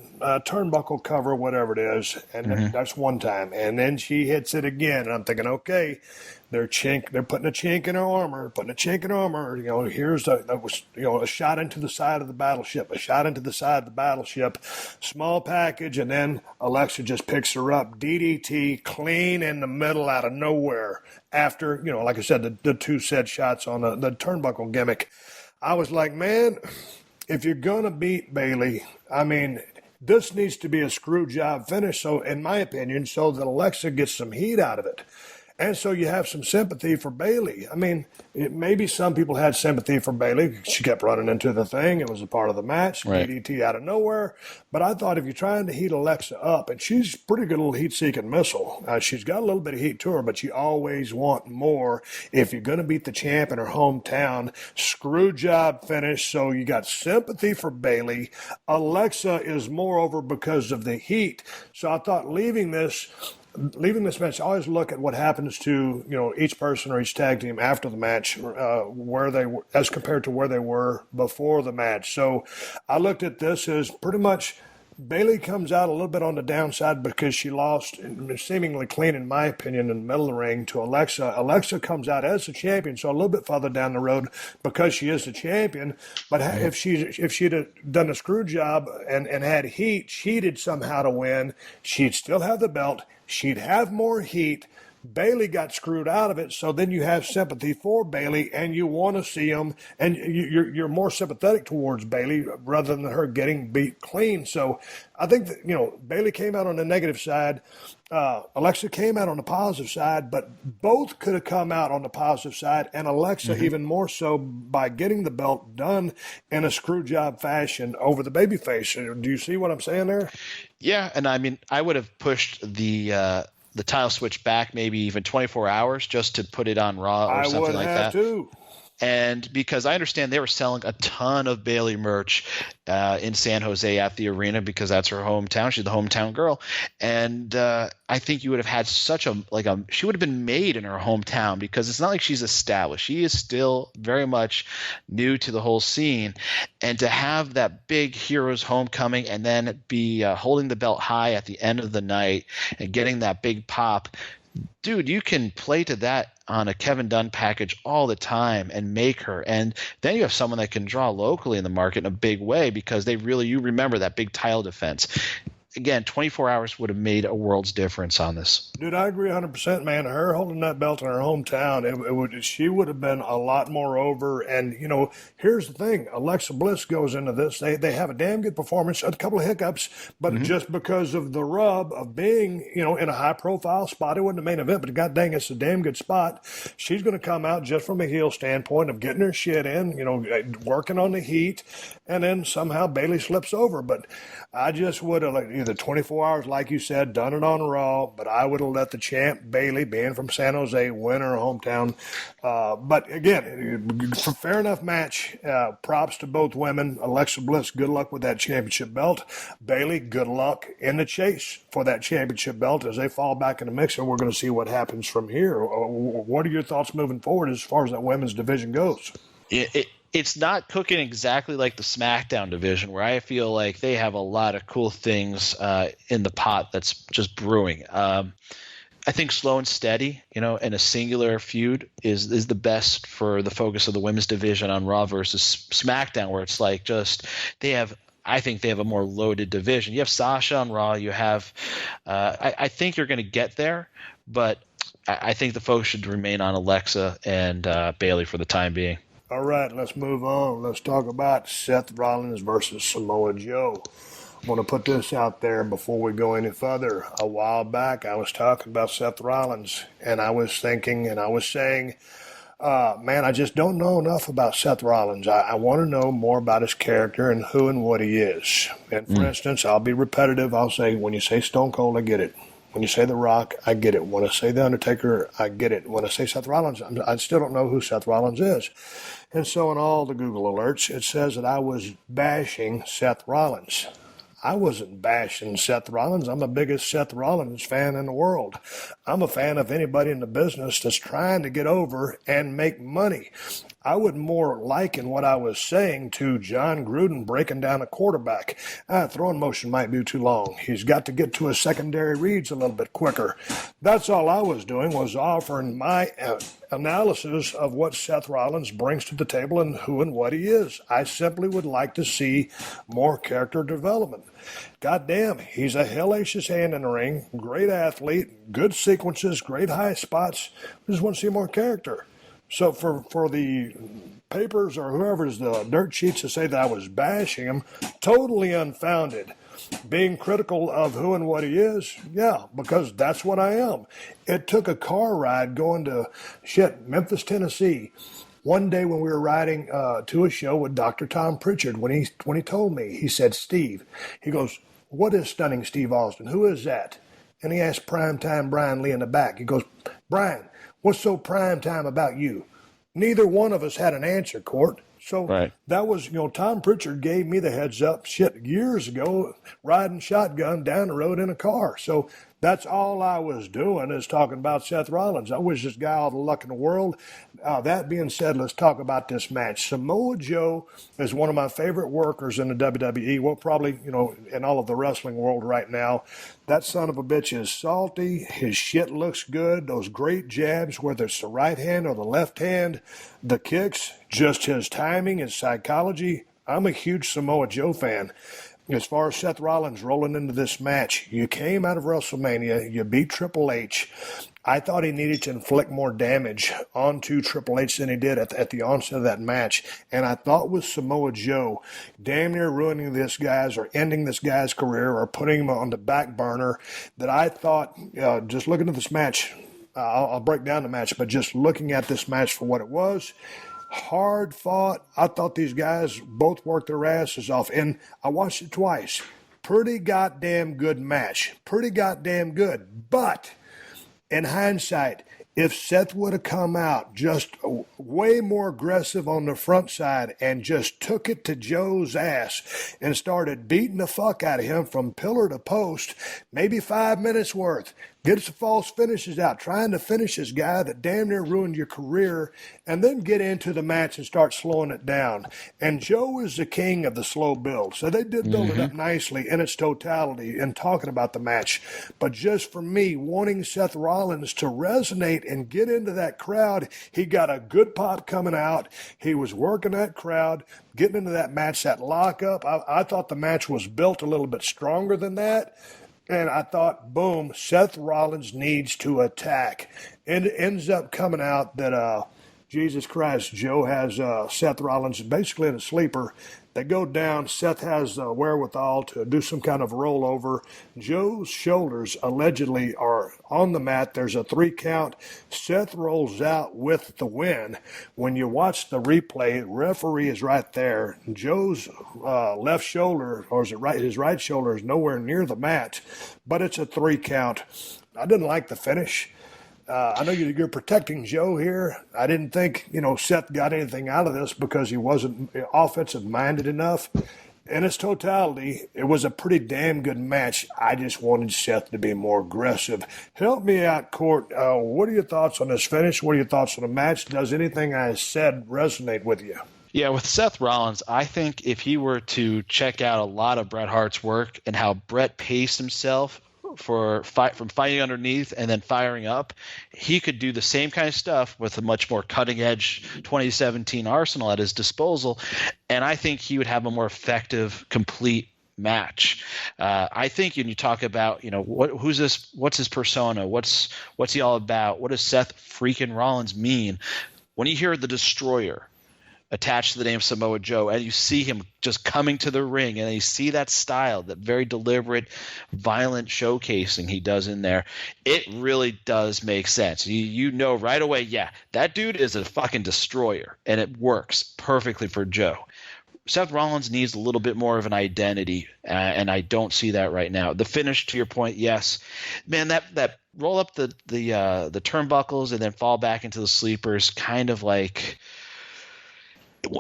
turnbuckle cover, whatever it is, and that's one time. And then she hits it again, and I'm thinking, okay, they're putting a chink in her armor, here's a shot into the side of the battleship, small package, and then Alexa just picks her up, DDT, clean in the middle out of nowhere. After, like I said, the two set shots on the turnbuckle gimmick. I was like, man, if you're going to beat Bayley, this needs to be a screw job finish, so in my opinion, so that Alexa gets some heat out of it. And so you have some sympathy for Bayley. I mean, maybe some people had sympathy for Bayley. She kept running into the thing. It was a part of the match. Right. DDT out of nowhere. But I thought if you're trying to heat Alexa up, and she's a pretty good little heat-seeking missile. She's got a little bit of heat to her, but you always want more. If you're going to beat the champ in her hometown, screw job finish. So you got sympathy for Bayley. Alexa is moreover because of the heat. So I thought leaving this match, I always look at what happens to each person or each tag team after the match, where they were as compared to where they were before the match. So I looked at this as pretty much Bayley comes out a little bit on the downside because she lost seemingly clean, in my opinion, in the middle of the ring to Alexa. Alexa comes out as the champion, so a little bit further down the road because she is the champion. But if she'd have done a screw job and had heat, cheated somehow to win, she'd still have the belt. She'd have more heat. Bayley got screwed out of it, so then you have sympathy for Bayley, and you want to see him, and you're more sympathetic towards Bayley rather than her getting beat clean. So I think that, Bayley came out on the negative side. Alexa came out on the positive side, but both could have come out on the positive side, and Alexa even more so by getting the belt done in a screw job fashion over the babyface. Do you see what I'm saying there? Yeah, and I mean, I would have pushed the title switch back maybe even 24 hours just to put it on Raw or something like that. I would have too. And because I understand they were selling a ton of Bayley merch in San Jose at the arena because that's her hometown. She's the hometown girl. And I think you would have had she would have been made in her hometown because it's not like she's established. She is still very much new to the whole scene. And to have that big hero's homecoming and then be holding the belt high at the end of the night and getting that big pop, dude, you can play to that on a Kevin Dunn package all the time and make her. And then you have someone that can draw locally in the market in a big way because you remember that big title defense. Again, 24 hours would have made a world's difference on this. Dude, I agree 100%, man. Her holding that belt in her hometown, she would have been a lot more over. And, here's the thing. Alexa Bliss goes into this. They have a damn good performance, a couple of hiccups, but just because of the rub of being, in a high-profile spot, it wasn't the main event, but god dang, it's a damn good spot. She's going to come out just from a heel standpoint of getting her shit in, working on the heat, and then somehow Bayley slips over. But I just would have either 24 hours, like you said, done it on Raw, but I would have let the champ Bayley, being from San Jose, win her hometown. But again, fair enough match. Props to both women. Alexa Bliss, good luck with that championship belt. Bayley, good luck in the chase for that championship belt as they fall back in the mix, and we're going to see what happens from here. What are your thoughts moving forward as far as that women's division goes? It's not cooking exactly like the Smackdown division, where I feel like they have a lot of cool things in the pot that's just brewing. I think slow and steady, in a singular feud is the best for the focus of the women's division on Raw versus SmackDown, where it's like I think they have a more loaded division. You have Sasha on Raw. You have I think you're going to get there, but I think the focus should remain on Alexa and Bayley for the time being. All right, let's move on. Let's talk about Seth Rollins versus Samoa Joe. I want to put this out there before we go any further. A while back, I was talking about Seth Rollins, and I was thinking and I was saying, man, I just don't know enough about Seth Rollins. I want to know more about his character and who and what he is. And for instance, I'll be repetitive. I'll say, when you say Stone Cold, I get it. When you say The Rock, I get it. When I say The Undertaker, I get it. When I say Seth Rollins, I still don't know who Seth Rollins is. And so in all the Google alerts, it says that I was bashing Seth Rollins. I wasn't bashing Seth Rollins. I'm the biggest Seth Rollins fan in the world. I'm a fan of anybody in the business that's trying to get over and make money. I would more liken what I was saying to John Gruden breaking down a quarterback. Throwing motion might be too long. He's got to get to his secondary reads a little bit quicker. That's all I was doing, was offering my analysis of what Seth Rollins brings to the table and who and what he is. I simply would like to see more character development. Goddamn, he's a hellacious hand in the ring, great athlete, good sequences, great high spots. I just want to see more character. So for the papers or whoever's the dirt sheets to say that I was bashing him, totally unfounded. Being critical of who and what he is, yeah, because that's what I am. It took a car ride going to Memphis, Tennessee. One day when we were riding to a show with Dr. Tom Pritchard, when he told me, he said, Steve, he goes, what is Stunning Steve Austin? Who is that? And he asked Primetime Brian Lee in the back. He goes, Brian, what's so primetime about you? Neither one of us had an answer, Court. So That was, Tom Pritchard gave me the heads up years ago, riding shotgun down the road in a car. So that's all I was doing is talking about Seth Rollins. I wish this guy all the luck in the world. That being said, let's talk about this match. Samoa Joe is one of my favorite workers in the WWE. Well, probably, in all of the wrestling world right now. That son of a bitch is salty. His shit looks good. Those great jabs, whether it's the right hand or the left hand, the kicks, just his timing, his psychology. I'm a huge Samoa Joe fan. As far as Seth Rollins rolling into this match, you came out of WrestleMania, you beat Triple H. I thought he needed to inflict more damage onto Triple H than he did at the onset of that match. And I thought with Samoa Joe, damn near ruining this guy's or ending this guy's career or putting him on the back burner, that I thought, just looking at this match, I'll break down the match, but just looking at this match for what it was, hard fought. I thought these guys both worked their asses off, and I watched it twice. Pretty goddamn good match. Pretty goddamn good. But in hindsight, if Seth would have come out just way more aggressive on the front side and just took it to Joe's ass and started beating the fuck out of him from pillar to post, maybe 5 minutes worth, get some false finishes out, trying to finish this guy that damn near ruined your career, and then get into the match and start slowing it down. And Joe is the king of the slow build. So they did build it up nicely in its totality in talking about the match. But just for me, wanting Seth Rollins to resonate and get into that crowd, he got a good pop coming out. He was working that crowd, getting into that match, that lockup. I thought the match was built a little bit stronger than that. And I thought, boom, Seth Rollins needs to attack. And it ends up coming out that, Jesus Christ, Joe has Seth Rollins basically in a sleeper. They go down. Seth has the wherewithal to do some kind of rollover. Joe's shoulders allegedly are on the mat. There's a 3 count. Seth rolls out with the win. When you watch the replay, referee is right there. Joe's left shoulder, or is it right? His right shoulder is nowhere near the mat, but it's a 3 count. I didn't like the finish. I know you're protecting Joe here. I didn't think, Seth got anything out of this because he wasn't offensive-minded enough. In its totality, it was a pretty damn good match. I just wanted Seth to be more aggressive. Help me out, Court. What are your thoughts on this finish? What are your thoughts on the match? Does anything I said resonate with you? Yeah, with Seth Rollins, I think if he were to check out a lot of Bret Hart's work and how Bret paced himself from fighting underneath and then firing up, he could do the same kind of stuff with a much more cutting-edge 2017 arsenal at his disposal, and I think he would have a more effective, complete match. I think when you talk about, who's this? What's his persona? What's he all about? What does Seth freaking Rollins mean? When you hear the Destroyer attached to the name Samoa Joe, and you see him just coming to the ring, and you see that style, that very deliberate, violent showcasing he does in there, it really does make sense. You know right away, yeah, that dude is a fucking destroyer, and it works perfectly for Joe. Seth Rollins needs a little bit more of an identity, and I don't see that right now. The finish, to your point, yes. Man, that roll up the turnbuckles and then fall back into the sleepers, kind of like –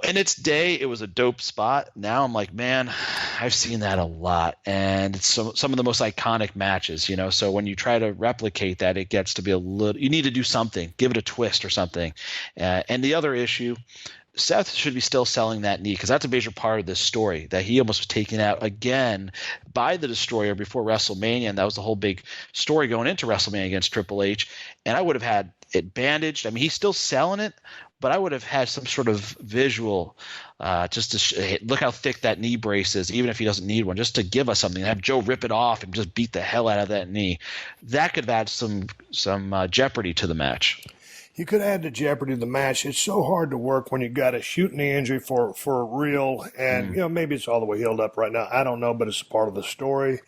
in its day, it was a dope spot. Now I'm like, man, I've seen that a lot, and it's some of the most iconic matches, So when you try to replicate that, it gets to be a little – you need to do something, give it a twist or something. And the other issue, Seth should be still selling that knee, because that's a major part of this story, that he almost was taken out again by the Destroyer before WrestleMania, and that was the whole big story going into WrestleMania against Triple H. And I would have had it bandaged. I mean, he's still selling it, but I would have had some sort of visual just to look how thick that knee brace is, even if he doesn't need one, just to give us something. Have Joe rip it off and just beat the hell out of that knee. That could add some jeopardy to the match. you could add to jeopardy the match. It's so hard to work when you got a shooting knee injury for real, and maybe it's all the way healed up right now. I don't know, but it's a part of the story.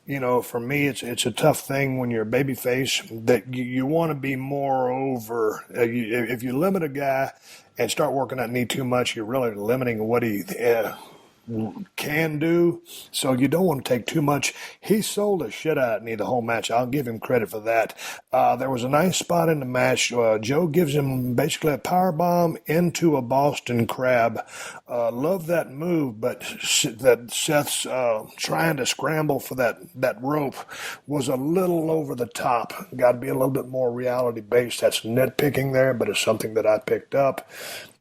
For me, it's a tough thing when you're a babyface that you want to be more over. If you limit a guy and start working that knee too much, you're really limiting what he can do. So you don't want to take too much. He sold the shit out of me the whole match. I'll give him credit for that. There was a nice spot in the match. Joe gives him basically a power bomb into a Boston Crab. Love that move, but that Seth's trying to scramble for that rope was a little over the top. Got to be a little bit more reality based. That's nitpicking there, but it's something that I picked up.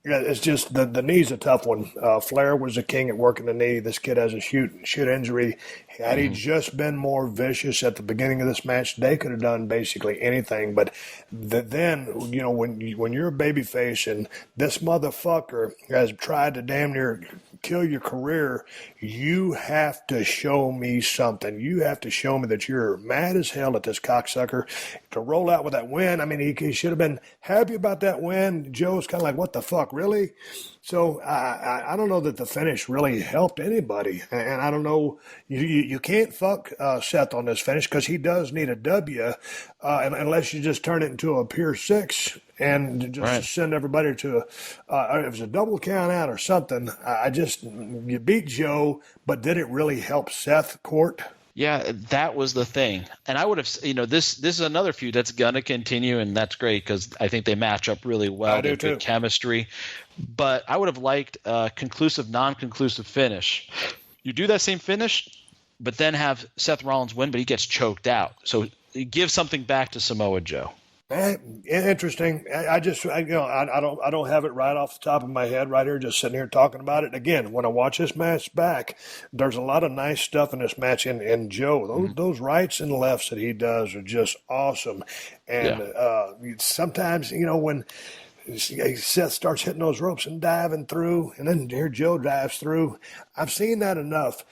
Yeah, it's just the knee's a tough one. Flair was the king at working the knee. This kid has a shoot injury. Had he just been more vicious at the beginning of this match, they could have done basically anything. But then, when you're a babyface and this motherfucker has tried to damn near kill your career, you have to show me something. You have to show me that you're mad as hell at this cocksucker to roll out with that win. I mean, he should have been happy about that win. Joe's kind of like, what the fuck, really? So I don't know that the finish really helped anybody. And I don't know, you can't fuck Seth on this finish because he does need a W unless you just turn it into a pure 6 and just send everybody to if it's a double count out or something. You beat Joe, but did it really help Seth, Court? Yeah, that was the thing. And I would have, this is another feud that's going to continue, and that's great because I think they match up really well. I do too. Good chemistry. But I would have liked a conclusive, non-conclusive finish. You do that same finish, but then have Seth Rollins win, but he gets choked out. So give something back to Samoa Joe. Interesting. I don't have it right off the top of my head right here, just sitting here talking about it. Again, when I watch this match back, there's a lot of nice stuff in this match. And Joe, those rights and lefts that he does are just awesome. And sometimes, when Seth starts hitting those ropes and diving through, and then here Joe dives through. I've seen that enough.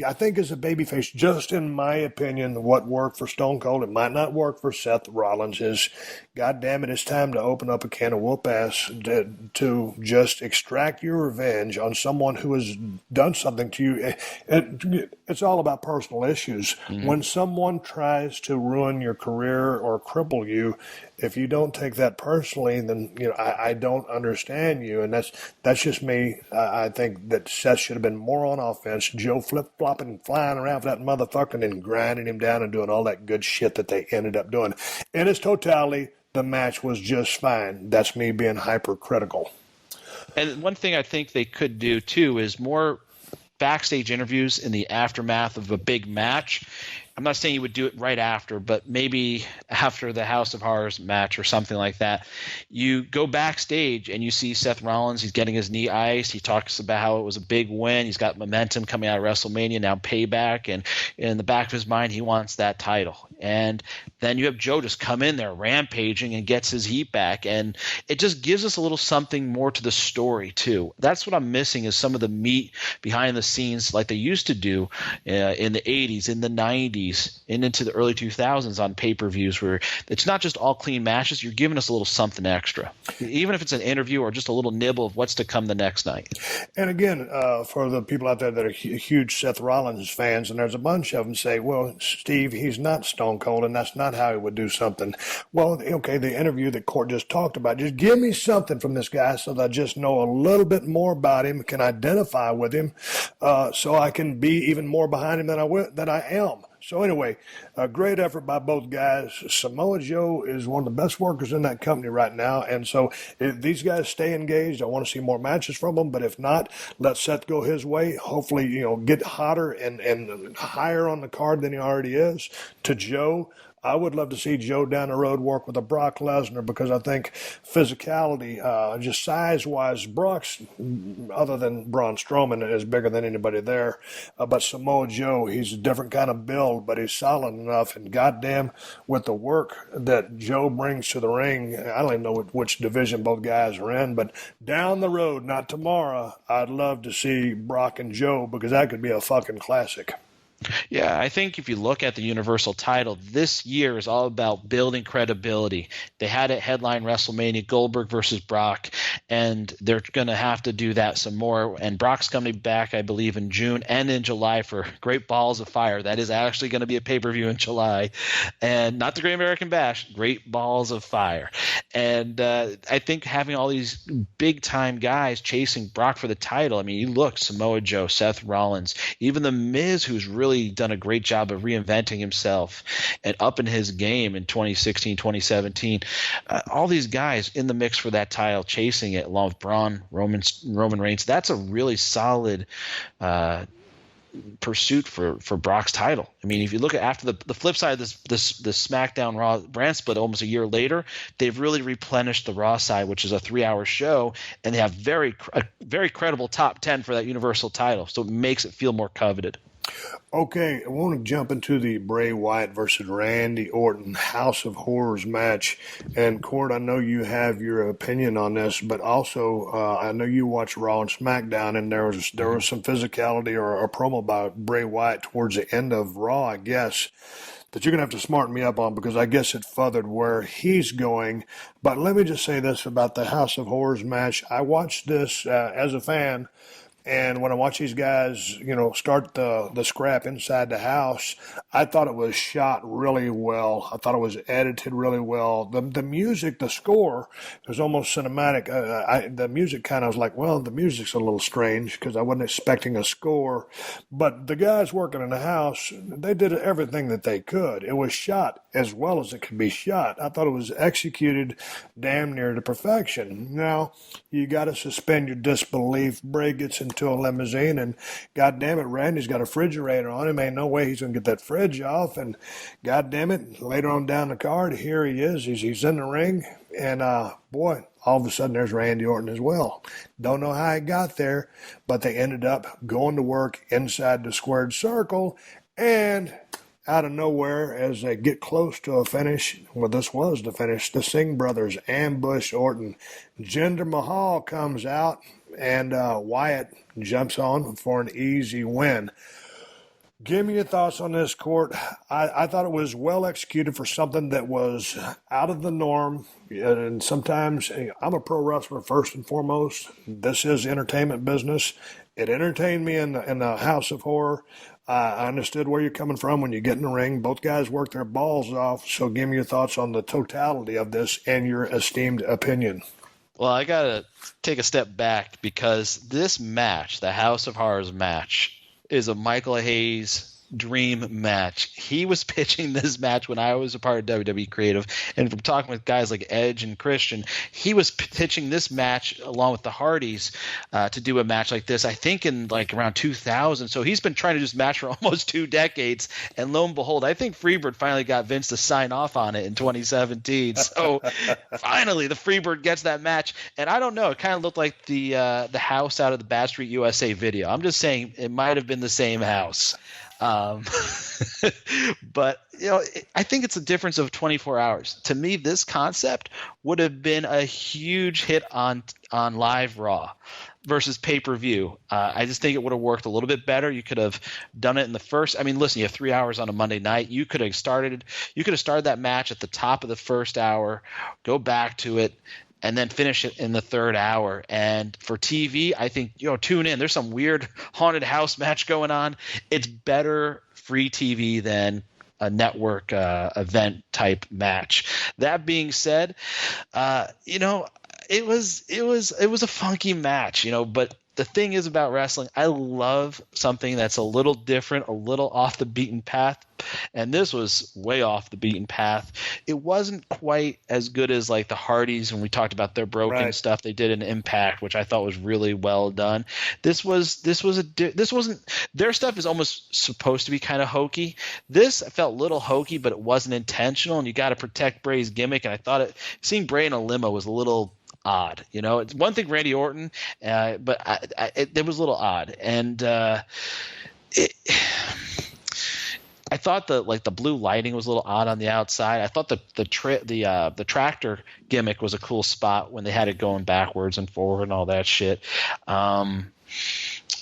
I think as a babyface, just in my opinion, what worked for Stone Cold, it might not work for Seth Rollins, is, God damn it, it's time to open up a can of whoop ass to just extract your revenge on someone who has done something to you. It's all about personal issues. When someone tries to ruin your career or cripple you, if you don't take that personally, then I don't understand you, and that's just me. I think that Seth should have been more on offense. Joe flip-flopping, flying around for that motherfucker and grinding him down and doing all that good shit that they ended up doing. In its totality, the match was just fine. That's me being hypercritical. And one thing I think they could do too is more backstage interviews in the aftermath of a big match. I'm not saying you would do it right after, but maybe after the House of Horrors match or something like that. You go backstage and you see Seth Rollins. He's getting his knee iced. He talks about how it was a big win. He's got momentum coming out of WrestleMania, now Payback. And in the back of his mind, he wants that title. And then you have Joe just come in there rampaging and gets his heat back. And it just gives us a little something more to the story, too. That's what I'm missing, is some of the meat behind the scenes like they used to do in the 80s, in the 90s. And into the early 2000s on pay-per-views, where it's not just all clean matches. You're giving us a little something extra, even if it's an interview or just a little nibble of what's to come the next night. And again, for the people out there that are huge Seth Rollins fans, and there's a bunch of them say, well, Steve, he's not Stone Cold, and that's not how he would do something. Well, okay, the interview that Court just talked about, just give me something from this guy so that I just know a little bit more about him, can identify with him, so I can be even more behind him than I am. So anyway, a great effort by both guys. Samoa Joe is one of the best workers in that company right now. And so if these guys stay engaged, I want to see more matches from them. But if not, let Seth go his way. Hopefully, get hotter and higher on the card than he already is. To Joe, I would love to see Joe down the road work with a Brock Lesnar, because I think physicality, just size-wise, Brock's, other than Braun Strowman, is bigger than anybody there. But Samoa Joe, he's a different kind of build, but he's solid enough. And goddamn, with the work that Joe brings to the ring, I don't even know which division both guys are in, but down the road, not tomorrow, I'd love to see Brock and Joe, because that could be a fucking classic. Yeah, I think if you look at the Universal title, this year is all about building credibility. They had it headline WrestleMania, Goldberg versus Brock, and they're going to have to do that some more. And Brock's coming back, I believe, in June and in July for Great Balls of Fire. That is actually going to be a pay-per-view in July. And not the Great American Bash, Great Balls of Fire. And I think having all these big-time guys chasing Brock for the title, I mean, you look, Samoa Joe, Seth Rollins, even The Miz, who's really done a great job of reinventing himself and upping his game in 2016, 2017. All these guys in the mix for that title, chasing it along with Braun, Roman Reigns. That's a really solid pursuit for Brock's title. I mean, if you look at after the flip side of this SmackDown Raw brand split almost a year later, they've really replenished the Raw side, which is a 3-hour show, and they have a very credible top 10 for that Universal title. So it makes it feel more coveted. Okay, I want to jump into the Bray Wyatt versus Randy Orton House of Horrors match. And, Cord, I know you have your opinion on this, but also I know you watch Raw and SmackDown, and there was some physicality or a promo by Bray Wyatt towards the end of Raw, I guess, that you're going to have to smarten me up on because I guess it furthered where he's going. But let me just say this about the House of Horrors match. I watched this as a fan. And when I watch these guys, start the scrap inside the house, I thought it was shot really well. I thought it was edited really well. The music, the score, was almost cinematic. The music kind of was like, well, the music's a little strange because I wasn't expecting a score. But the guys working in the house, they did everything that they could. It was shot as well as it could be shot. I thought it was executed damn near to perfection. Now, you got to suspend your disbelief. Bray gets into a limousine, and God damn it, Randy's got a refrigerator on him. Ain't no way he's going to get that fridge off. And God damn it, later on down the card, here he is. He's in the ring, and boy, all of a sudden there's Randy Orton as well. Don't know how he got there, but they ended up going to work inside the squared circle, and out of nowhere, as they get close to a finish, well, this was the finish, the Singh brothers ambush Orton. Jinder Mahal comes out, and Wyatt jumps on for an easy win. Give me your thoughts on this, Court. I thought it was well executed for something that was out of the norm. And sometimes I'm a pro wrestler first and foremost. This is entertainment business. It entertained me in the House of Horror. I understood where you're coming from when you get in the ring. Both guys work their balls off. So give me your thoughts on the totality of this and your esteemed opinion. Well, I got to take a step back because this match, the House of Horrors match, is a Michael Hayes dream match. He was pitching this match when I was a part of WWE Creative, and from talking with guys like Edge and Christian, he was pitching this match along with the Hardys to do a match like this, I think in like around 2000. So he's been trying to do this match for almost 2 decades, and lo and behold, I think Freebird finally got Vince to sign off on it in 2017. So finally the Freebird gets that match, and I don't know, it kind of looked like the house out of the Bad Street USA video. I'm just saying it might have been the same house. But I think it's a difference of 24 hours. To me, this concept would have been a huge hit on live Raw versus pay-per-view. I just think it would have worked a little bit better. You could have done it in the first. I mean, listen, you have 3 hours on a Monday night. You could have started that match at the top of the first hour, go back to it, and then finish it in the third hour. And for TV, I think, tune in. There's some weird haunted house match going on. It's better free TV than a network event type match. That being said, it was a funky match, but the thing is about wrestling, I love something that's a little different, a little off the beaten path. And this was way off the beaten path. It wasn't quite as good as like the Hardys when we talked about their broken stuff they did in Impact, which I thought was really well done. This wasn't their stuff is almost supposed to be kind of hokey. This felt a little hokey, but it wasn't intentional. And you got to protect Bray's gimmick. And I thought seeing Bray in a limo was a little odd. It's one thing Randy Orton, but it was a little odd. And I thought the blue lighting was a little odd on the outside. I thought the tractor gimmick was a cool spot when they had it going backwards and forward and all that shit.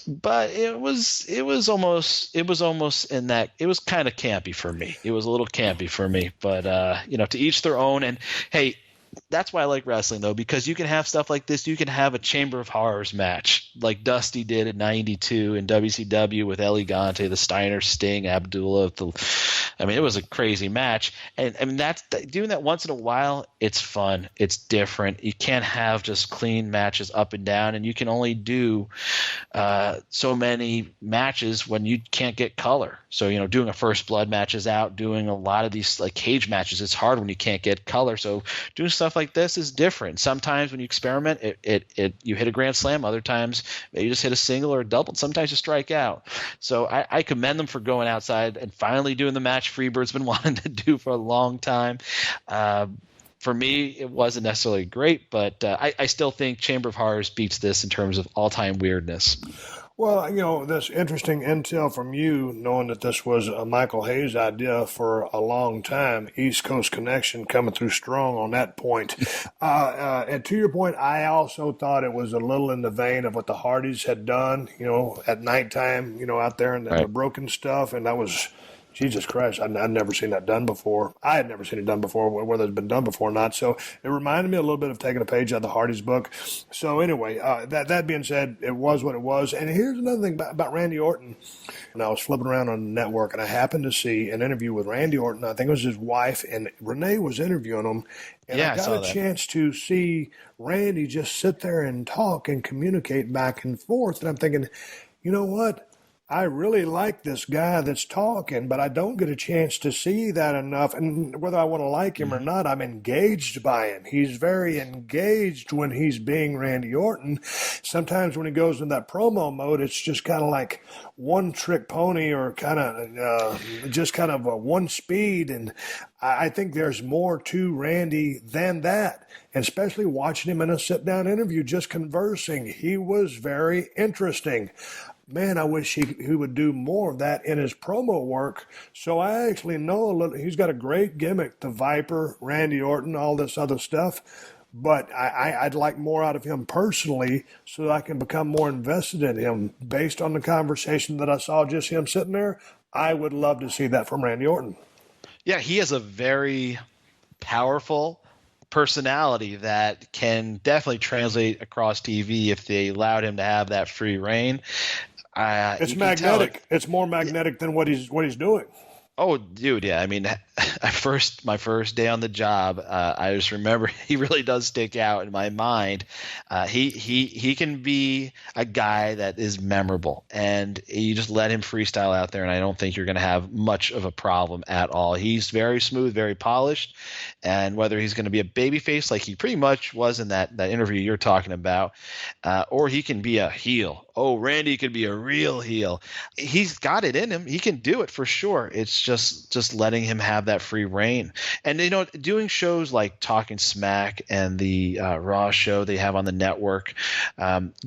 but it was almost in that it was kind of campy for me. It was a little campy for me, but to each their own. And hey, that's why I like wrestling, though, because you can have stuff like this. You can have a Chamber of Horrors match like Dusty did in '92 in WCW with El Gigante, the Steiner, Sting, Abdullah. It was a crazy match. And that's doing that once in a while. It's fun. It's different. You can't have just clean matches up and down, and you can only do so many matches when you can't get color. So, doing a First Blood match is out. Doing a lot of these like cage matches, it's hard when you can't get color. So doing stuff like this is different. Sometimes when you experiment, you hit a grand slam. Other times you just hit a single or a double. Sometimes you strike out. So I commend them for going outside and finally doing the match Freebird's been wanting to do for a long time. For me, it wasn't necessarily great, but I still think Chamber of Horrors beats this in terms of all-time weirdness. Well, this interesting intel from you, knowing that this was a Michael Hayes idea for a long time, East Coast connection coming through strong on that point. And to your point, I also thought it was a little in the vein of what the Hardys had done, at nighttime, out there in the broken stuff, and that was... Jesus Christ, I'd never seen that done before. I had never seen it done before, whether it's been done before or not. So it reminded me a little bit of taking a page out of the Hardy's book. So anyway, that being said, it was what it was. And here's another thing about Randy Orton. And I was flipping around on the network, and I happened to see an interview with Randy Orton. I think it was his wife, and Renee was interviewing him. And I got a chance to see Randy just sit there and talk and communicate back and forth. And I'm thinking, you know what? I really like this guy that's talking, but I don't get a chance to see that enough. And whether I want to like him or not, I'm engaged by him. He's very engaged when he's being Randy Orton. Sometimes when he goes in that promo mode, it's just kind of like one trick pony or just kind of a one speed. And I think there's more to Randy than that. And especially watching him in a sit-down interview, just conversing, he was very interesting. Man, I wish he would do more of that in his promo work. So I actually know a little. He's got a great gimmick, the Viper, Randy Orton, all this other stuff. But I'd like more out of him personally so that I can become more invested in him. Based on the conversation that I saw, just him sitting there, I would love to see that from Randy Orton. Yeah, he has a very powerful personality that can definitely translate across TV if they allowed him to have that free reign. It's magnetic. It's more magnetic than what he's doing. Oh, dude, yeah. My first day on the job, I just remember he really does stick out in my mind. He can be a guy that is memorable, and you just let him freestyle out there, and I don't think you're going to have much of a problem at all. He's very smooth, very polished, and whether he's going to be a babyface like he pretty much was in that interview you're talking about, or he can be a heel. Oh, Randy could be a real heel. He's got it in him. He can do it for sure. It's just letting him have that free reign. And, doing shows like Talking Smack and the Raw show they have on the network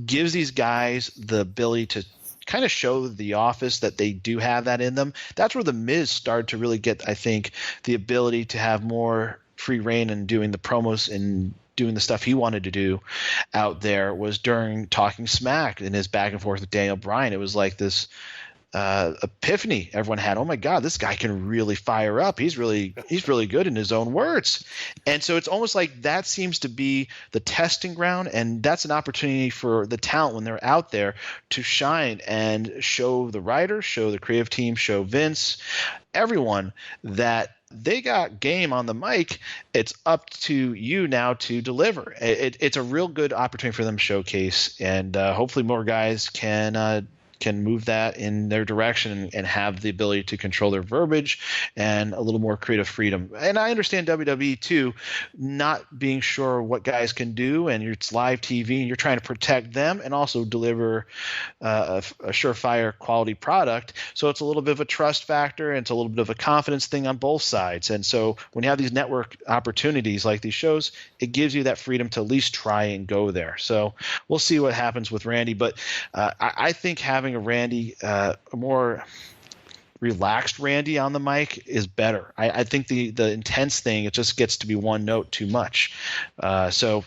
gives these guys the ability to kind of show the office that they do have that in them. That's where The Miz started to really get, I think, the ability to have more free reign in doing the promos and doing the stuff he wanted to do out there was during Talking Smack and his back and forth with Daniel Bryan. It was like this epiphany everyone had. Oh my God, this guy can really fire up. He's really good in his own words. And so it's almost like that seems to be the testing ground, and that's an opportunity for the talent when they're out there to shine and show the writers, show the creative team, show Vince, everyone that they got game on the mic. It's up to you now to deliver. It's a real good opportunity for them to showcase, and hopefully more guys can move that in their direction and have the ability to control their verbiage and a little more creative freedom. And I understand WWE too, not being sure what guys can do, and it's live TV and you're trying to protect them and also deliver a surefire quality product. So it's a little bit of a trust factor, and it's a little bit of a confidence thing on both sides. And so when you have these network opportunities like these shows, it gives you that freedom to at least try and go there. So we'll see what happens with Randy, but I think having a Randy, a more relaxed Randy on the mic is better. I think the intense thing, it just gets to be one note too much. So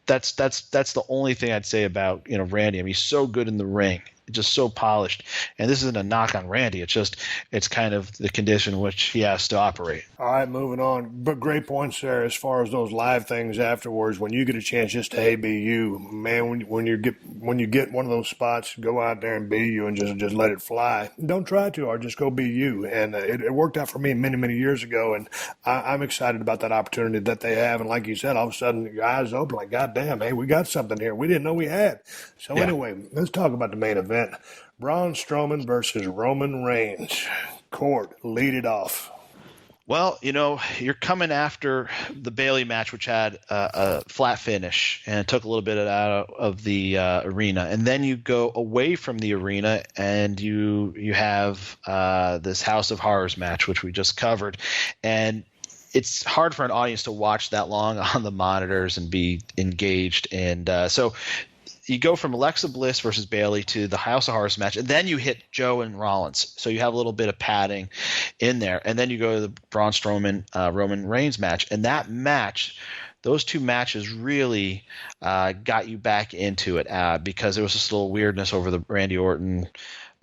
that's the only thing I'd say about Randy. He's so good in the ring. just so polished. And this isn't a knock on Randy. It's kind of the condition in which he has to operate. All right, moving on. But great points there as far as those live things afterwards. When you get a chance just to, hey, be you, man, when you get one of those spots, go out there and be you and just let it fly. Don't try too hard. Just go be you. And it worked out for me many, many years ago. And I'm excited about that opportunity that they have. And like you said, all of a sudden your eyes open like, God damn, hey, we got something here we didn't know we had. So anyway, let's talk about the main event. Braun Strowman versus Roman Reigns. Court, lead it off. Well, you're coming after the Bayley match, which had a flat finish and took a little bit out of the arena. And then you go away from the arena and you have this House of Horrors match, which we just covered. And it's hard for an audience to watch that long on the monitors and be engaged. And so you go from Alexa Bliss versus Bayley to the House of Horrors match, and then you hit Joe and Rollins. So you have a little bit of padding in there. And then you go to the Braun Strowman Roman Reigns match. And that match, those two matches really got you back into it because there was just a little weirdness over the Randy Orton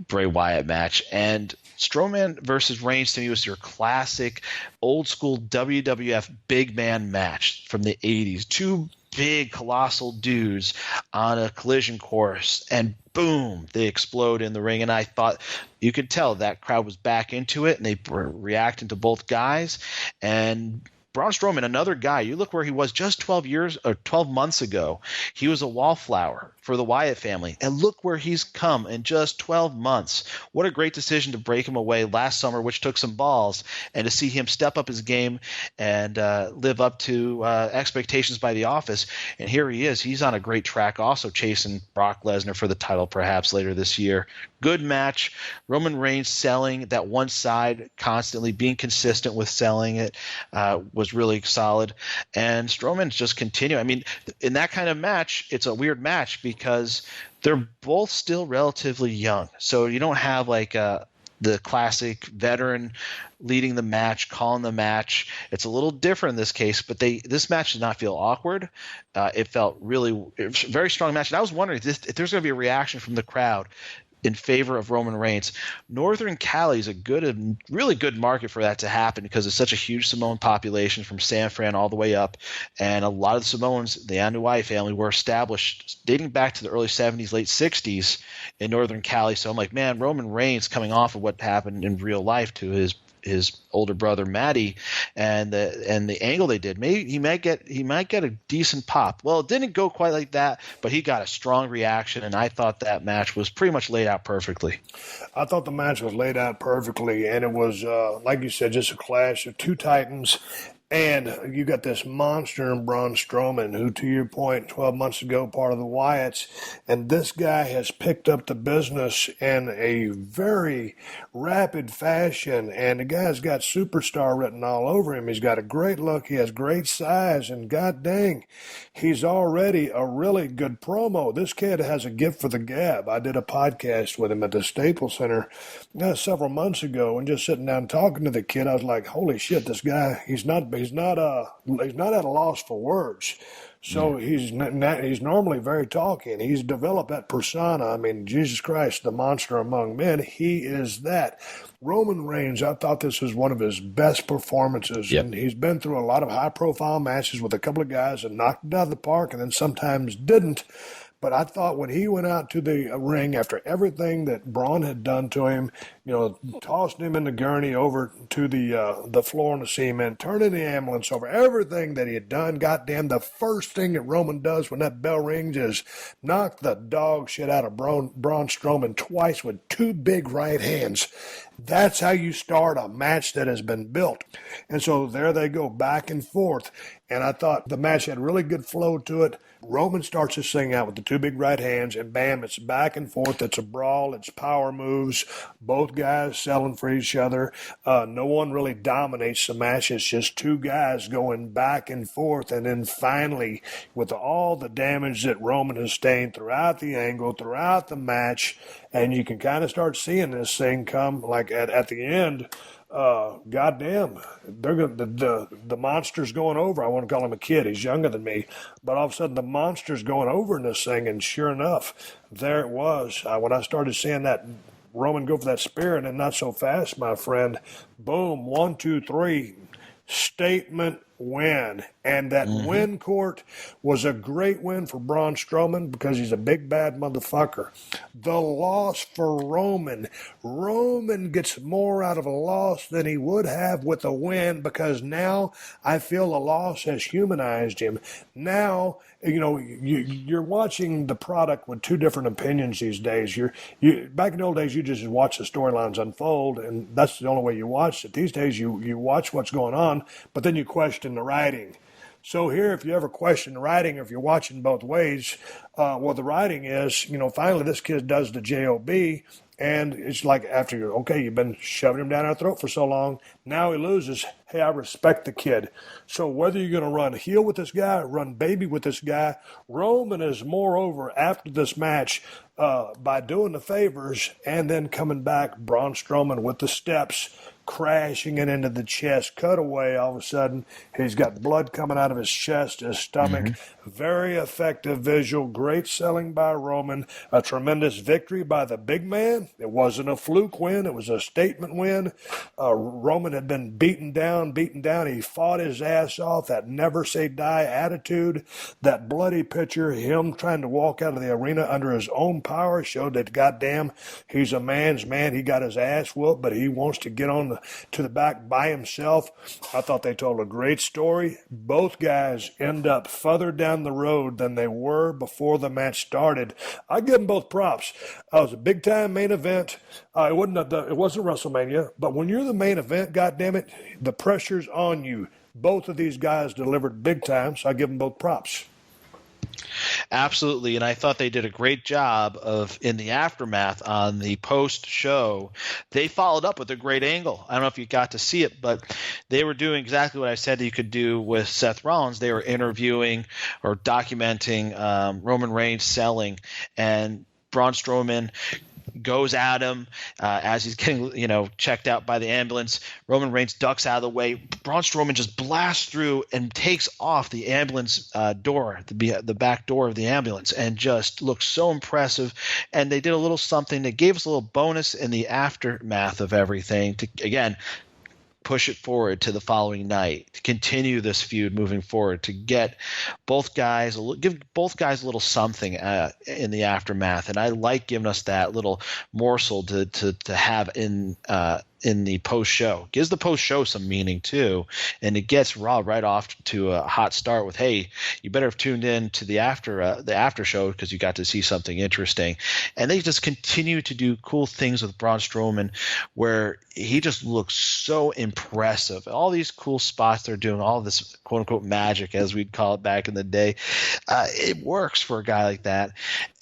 Bray Wyatt match. And Strowman versus Reigns to me was your classic old school WWF big man match from the 80s. Two big colossal dudes on a collision course, and boom, they explode in the ring. And I thought you could tell that crowd was back into it, and they were reacting to both guys. And Braun Strowman, another guy, you look where he was just 12 months ago. He was a wallflower for the Wyatt family. And look where he's come in just 12 months. What a great decision to break him away last summer, which took some balls, and to see him step up his game and live up to expectations by the office. And here he is. He's on a great track, also chasing Brock Lesnar for the title perhaps later this year. Good match. Roman Reigns selling that one side constantly, being consistent with selling it was really solid. And Strowman's just continuing. I mean, in that kind of match, it's a weird match because they're both still relatively young. So you don't have like the classic veteran leading the match, calling the match. It's a little different in this case, but this match did not feel awkward. It felt it was a very strong match. And I was wondering if there's going to be a reaction from the crowd in favor of Roman Reigns. Northern Cali is a really good market for that to happen because it's such a huge Samoan population from San Fran all the way up. And a lot of the Samoans, the Anuai family, were established dating back to the early 70s, late 60s in Northern Cali. So I'm like, man, Roman Reigns coming off of what happened in real life to his older brother Matty, and the angle they did, maybe he might get a decent pop. Well, it didn't go quite like that, but he got a strong reaction, and I thought that match was pretty much laid out perfectly. I thought the match was laid out perfectly, and it was like you said, just a clash of two titans. And you got this monster in Braun Strowman, who, to your point, 12 months ago, part of the Wyatts. And this guy has picked up the business in a very rapid fashion. And the guy's got superstar written all over him. He's got a great look. He has great size. And god dang, he's already a really good promo. This kid has a gift for the gab. I did a podcast with him at the Staples Center several months ago. And just sitting down talking to the kid, I was like, holy shit, this guy, he's not at a loss for words. So he's normally very talky, and he's developed that persona. I mean, Jesus Christ, the monster among men, he is that. Roman Reigns, I thought this was one of his best performances. Yep. And he's been through a lot of high-profile matches with a couple of guys that knocked it out of the park and then sometimes didn't. But I thought when he went out to the ring after everything that Braun had done to him, tossed him in the gurney over to the floor in the cement, turning the ambulance over, everything that he had done, goddamn, the first thing that Roman does when that bell rings is knock the dog shit out of Braun Strowman twice with two big right hands. That's how you start a match that has been built. And so there they go, back and forth. And I thought the match had really good flow to it. Roman starts this thing out with the two big right hands, and bam, it's back and forth. It's a brawl. It's power moves. Both guys selling for each other. No one really dominates the match. It's just two guys going back and forth. And then finally, with all the damage that Roman has sustained throughout the angle, throughout the match, and you can kind of start seeing this thing come like at the end goddamn, the monster's going over. I want to call him a kid. He's younger than me. But all of a sudden, the monster's going over in this thing, and sure enough, there it was. When I started seeing that Roman go for that spear, and then not so fast, my friend, boom, 1, 2, 3, statement win. And that win, Court, was a great win for Braun Strowman because he's a big, bad motherfucker. The loss for Roman gets more out of a loss than he would have with a win, because now I feel the loss has humanized him. Now, you're watching the product with two different opinions these days. Back in the old days, you just watch the storylines unfold, and that's the only way you watched it. These days, you watch what's going on, but then you question the writing. So here, if you ever question the writing, or if you're watching both ways, the writing is, finally this kid does the JOB, and it's like after you've been shoving him down our throat for so long, now he loses. Hey, I respect the kid. So whether you're going to run heel with this guy, run baby with this guy, Roman is moreover after this match by doing the favors and then coming back, Braun Strowman with the steps, crashing it into the chest, cutaway. All of a sudden, he's got blood coming out of his chest, his stomach. Very effective visual, great selling by Roman, a tremendous victory by the big man. It wasn't a fluke win, it was a statement win. Roman had been beaten down. He fought his ass off, that never say die attitude, that bloody picture, him trying to walk out of the arena under his own power showed that goddamn, he's a man's man. He got his ass whooped, but he wants to get on to the back by himself. I thought they told a great story. Both guys end up further down the road than they were before the match started. I give them both props. It was a big time main event. It wasn't WrestleMania, but when you're the main event, goddammit, the pressure's on you. Both of these guys delivered big time, so I give them both props. Absolutely, and I thought they did a great job of, in the aftermath on the post-show, they followed up with a great angle. I don't know if you got to see it, but they were doing exactly what I said you could do with Seth Rollins. They were interviewing or documenting Roman Reigns selling, and Braun Strowman goes at him as he's getting checked out by the ambulance. Roman Reigns ducks out of the way. Braun Strowman just blasts through and takes off the ambulance door, the back door of the ambulance, and just looks so impressive. And they did a little something. They gave us a little bonus in the aftermath of everything to, again, push it forward to the following night, to continue this feud moving forward, to get both guys, give both guys a little something in the aftermath. And I like giving us that little morsel to have in the post show. Gives the post show some meaning too, and it gets Raw right off to a hot start with, hey, you better have tuned in to the after show because you got to see something interesting. And they just continue to do cool things with Braun Strowman, where he just looks so impressive. All these cool spots they're doing, all this quote unquote magic, as we'd call it back in the day, it works for a guy like that.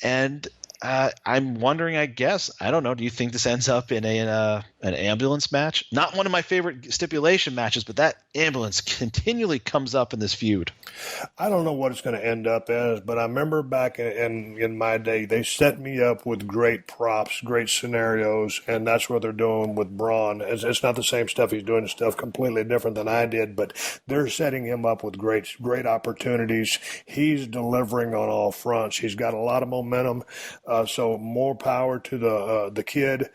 And I'm wondering, I guess, I don't know, do you think this ends up in an ambulance match? Not one of my favorite stipulation matches, but that ambulance continually comes up in this feud. I don't know what it's going to end up as, but I remember back in my day, they set me up with great props, great scenarios, and that's what they're doing with Braun. It's not the same stuff. He's doing stuff completely different than I did, but they're setting him up with great opportunities. He's delivering on all fronts. He's got a lot of momentum. So more power to the kid.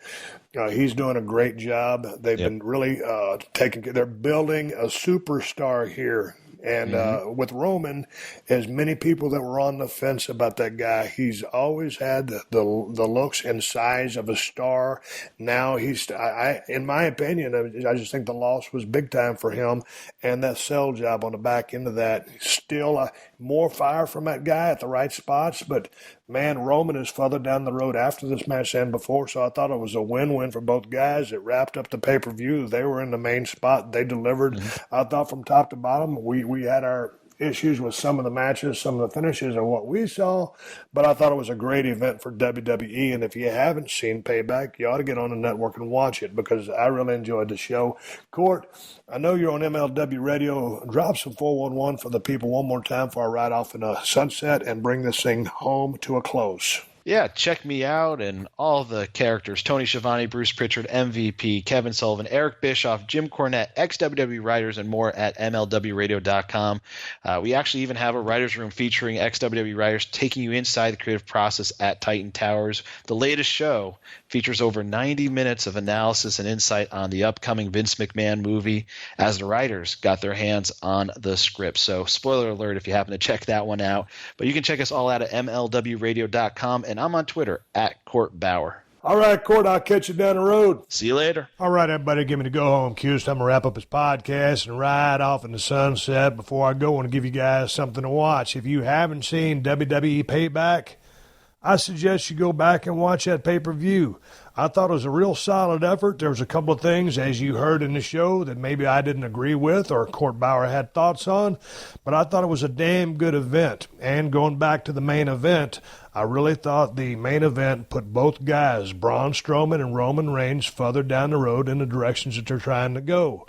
He's doing a great job. They've been really they're building a superstar here. And with Roman, as many people that were on the fence about that guy, he's always had the looks and size of a star. Now in my opinion, I just think the loss was big time for him, and that sell job on the back end of that. Still more fire from that guy at the right spots, but man, Roman is further down the road after this match than before, so I thought it was a win-win for both guys. It wrapped up the pay-per-view. They were in the main spot. They delivered. I thought from top to bottom, we had our issues with some of the matches, some of the finishes and what we saw, but I thought it was a great event for WWE, and if you haven't seen Payback, you ought to get on the network and watch it because I really enjoyed the show. Court, I know you're on MLW Radio. Drop some 411 for the people one more time before I ride off in a sunset and bring this thing home to a close. Yeah, check me out and all the characters: Tony Schiavone, Bruce Pritchard, MVP, Kevin Sullivan, Eric Bischoff, Jim Cornette, ex-WWE writers, and more at MLWRadio.com. We actually even have a writer's room featuring ex-WWE writers taking you inside the creative process at Titan Towers. The latest show features over 90 minutes of analysis and insight on the upcoming Vince McMahon movie as the writers got their hands on the script. So spoiler alert if you happen to check that one out. But you can check us all out at MLWRadio.com. And I'm on Twitter at Court Bauer. All right, Court, I'll catch you down the road. See you later. All right, everybody, give me the go-home cue. So I'm going to wrap up this podcast and ride off in the sunset. Before I go, I want to give you guys something to watch. If you haven't seen WWE Payback, I suggest you go back and watch that pay-per-view. I thought it was a real solid effort. There was a couple of things, as you heard in the show, that maybe I didn't agree with or Court Bauer had thoughts on, but I thought it was a damn good event. And going back to the main event, I really thought the main event put both guys, Braun Strowman and Roman Reigns, further down the road in the directions that they're trying to go.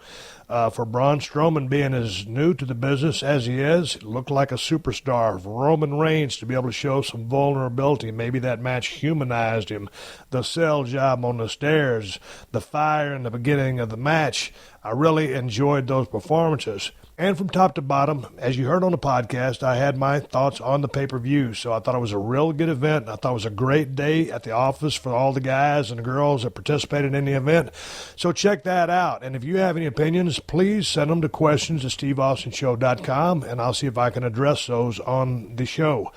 For Braun Strowman being as new to the business as he is, it looked like a superstar. For Roman Reigns to be able to show some vulnerability, maybe that match humanized him. The sell job on the stairs, the fire in the beginning of the match, I really enjoyed those performances. And from top to bottom, as you heard on the podcast, I had my thoughts on the pay-per-view. So I thought it was a real good event. I thought it was a great day at the office for all the guys and the girls that participated in the event. So check that out. And if you have any opinions, please send them to questions@steveaustonshow.com, and I'll see if I can address those on the show.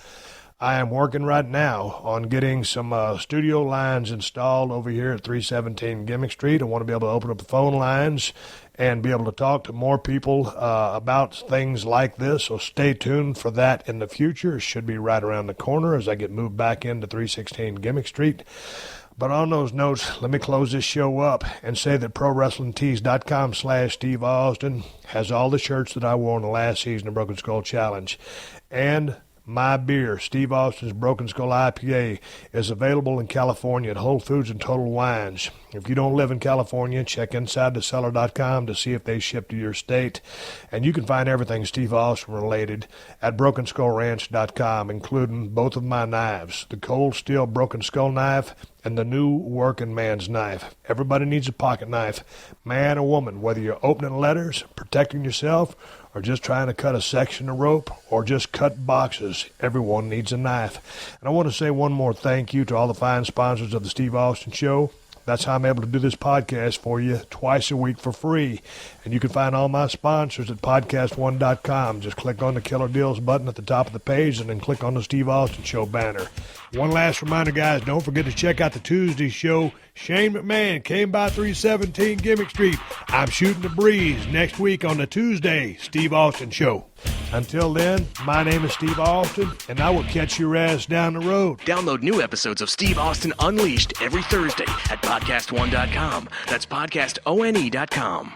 I am working right now on getting some studio lines installed over here at 317 Gimmick Street. I want to be able to open up the phone lines and be able to talk to more people about things like this. So stay tuned for that in the future. It should be right around the corner as I get moved back into 316 Gimmick Street. But on those notes, let me close this show up and say that ProWrestlingTees.com/Steve Austin has all the shirts that I wore in the last season of Broken Skull Challenge. And my beer, Steve Austin's Broken Skull IPA, is available in California at Whole Foods and Total Wines. If you don't live in California, check InsideTheCellar.com to see if they ship to your state. And you can find everything Steve Austin related at BrokenSkullRanch.com, including both of my knives, the Cold Steel Broken Skull knife and the new working man's knife. Everybody needs a pocket knife, man or woman, whether you're opening letters, protecting yourself, or just trying to cut a section of rope, or just cut boxes. Everyone needs a knife. And I want to say one more thank you to all the fine sponsors of the Steve Austin Show. That's how I'm able to do this podcast for you twice a week for free. And you can find all my sponsors at PodcastOne.com. Just click on the Killer Deals button at the top of the page and then click on the Steve Austin Show banner. One last reminder, guys, don't forget to check out the Tuesday show. Shane McMahon came by 317 Gimmick Street. I'm shooting the breeze next week on the Tuesday Steve Austin Show. Until then, my name is Steve Austin, and I will catch your ass down the road. Download new episodes of Steve Austin Unleashed every Thursday at PodcastOne.com. That's PodcastOne.com.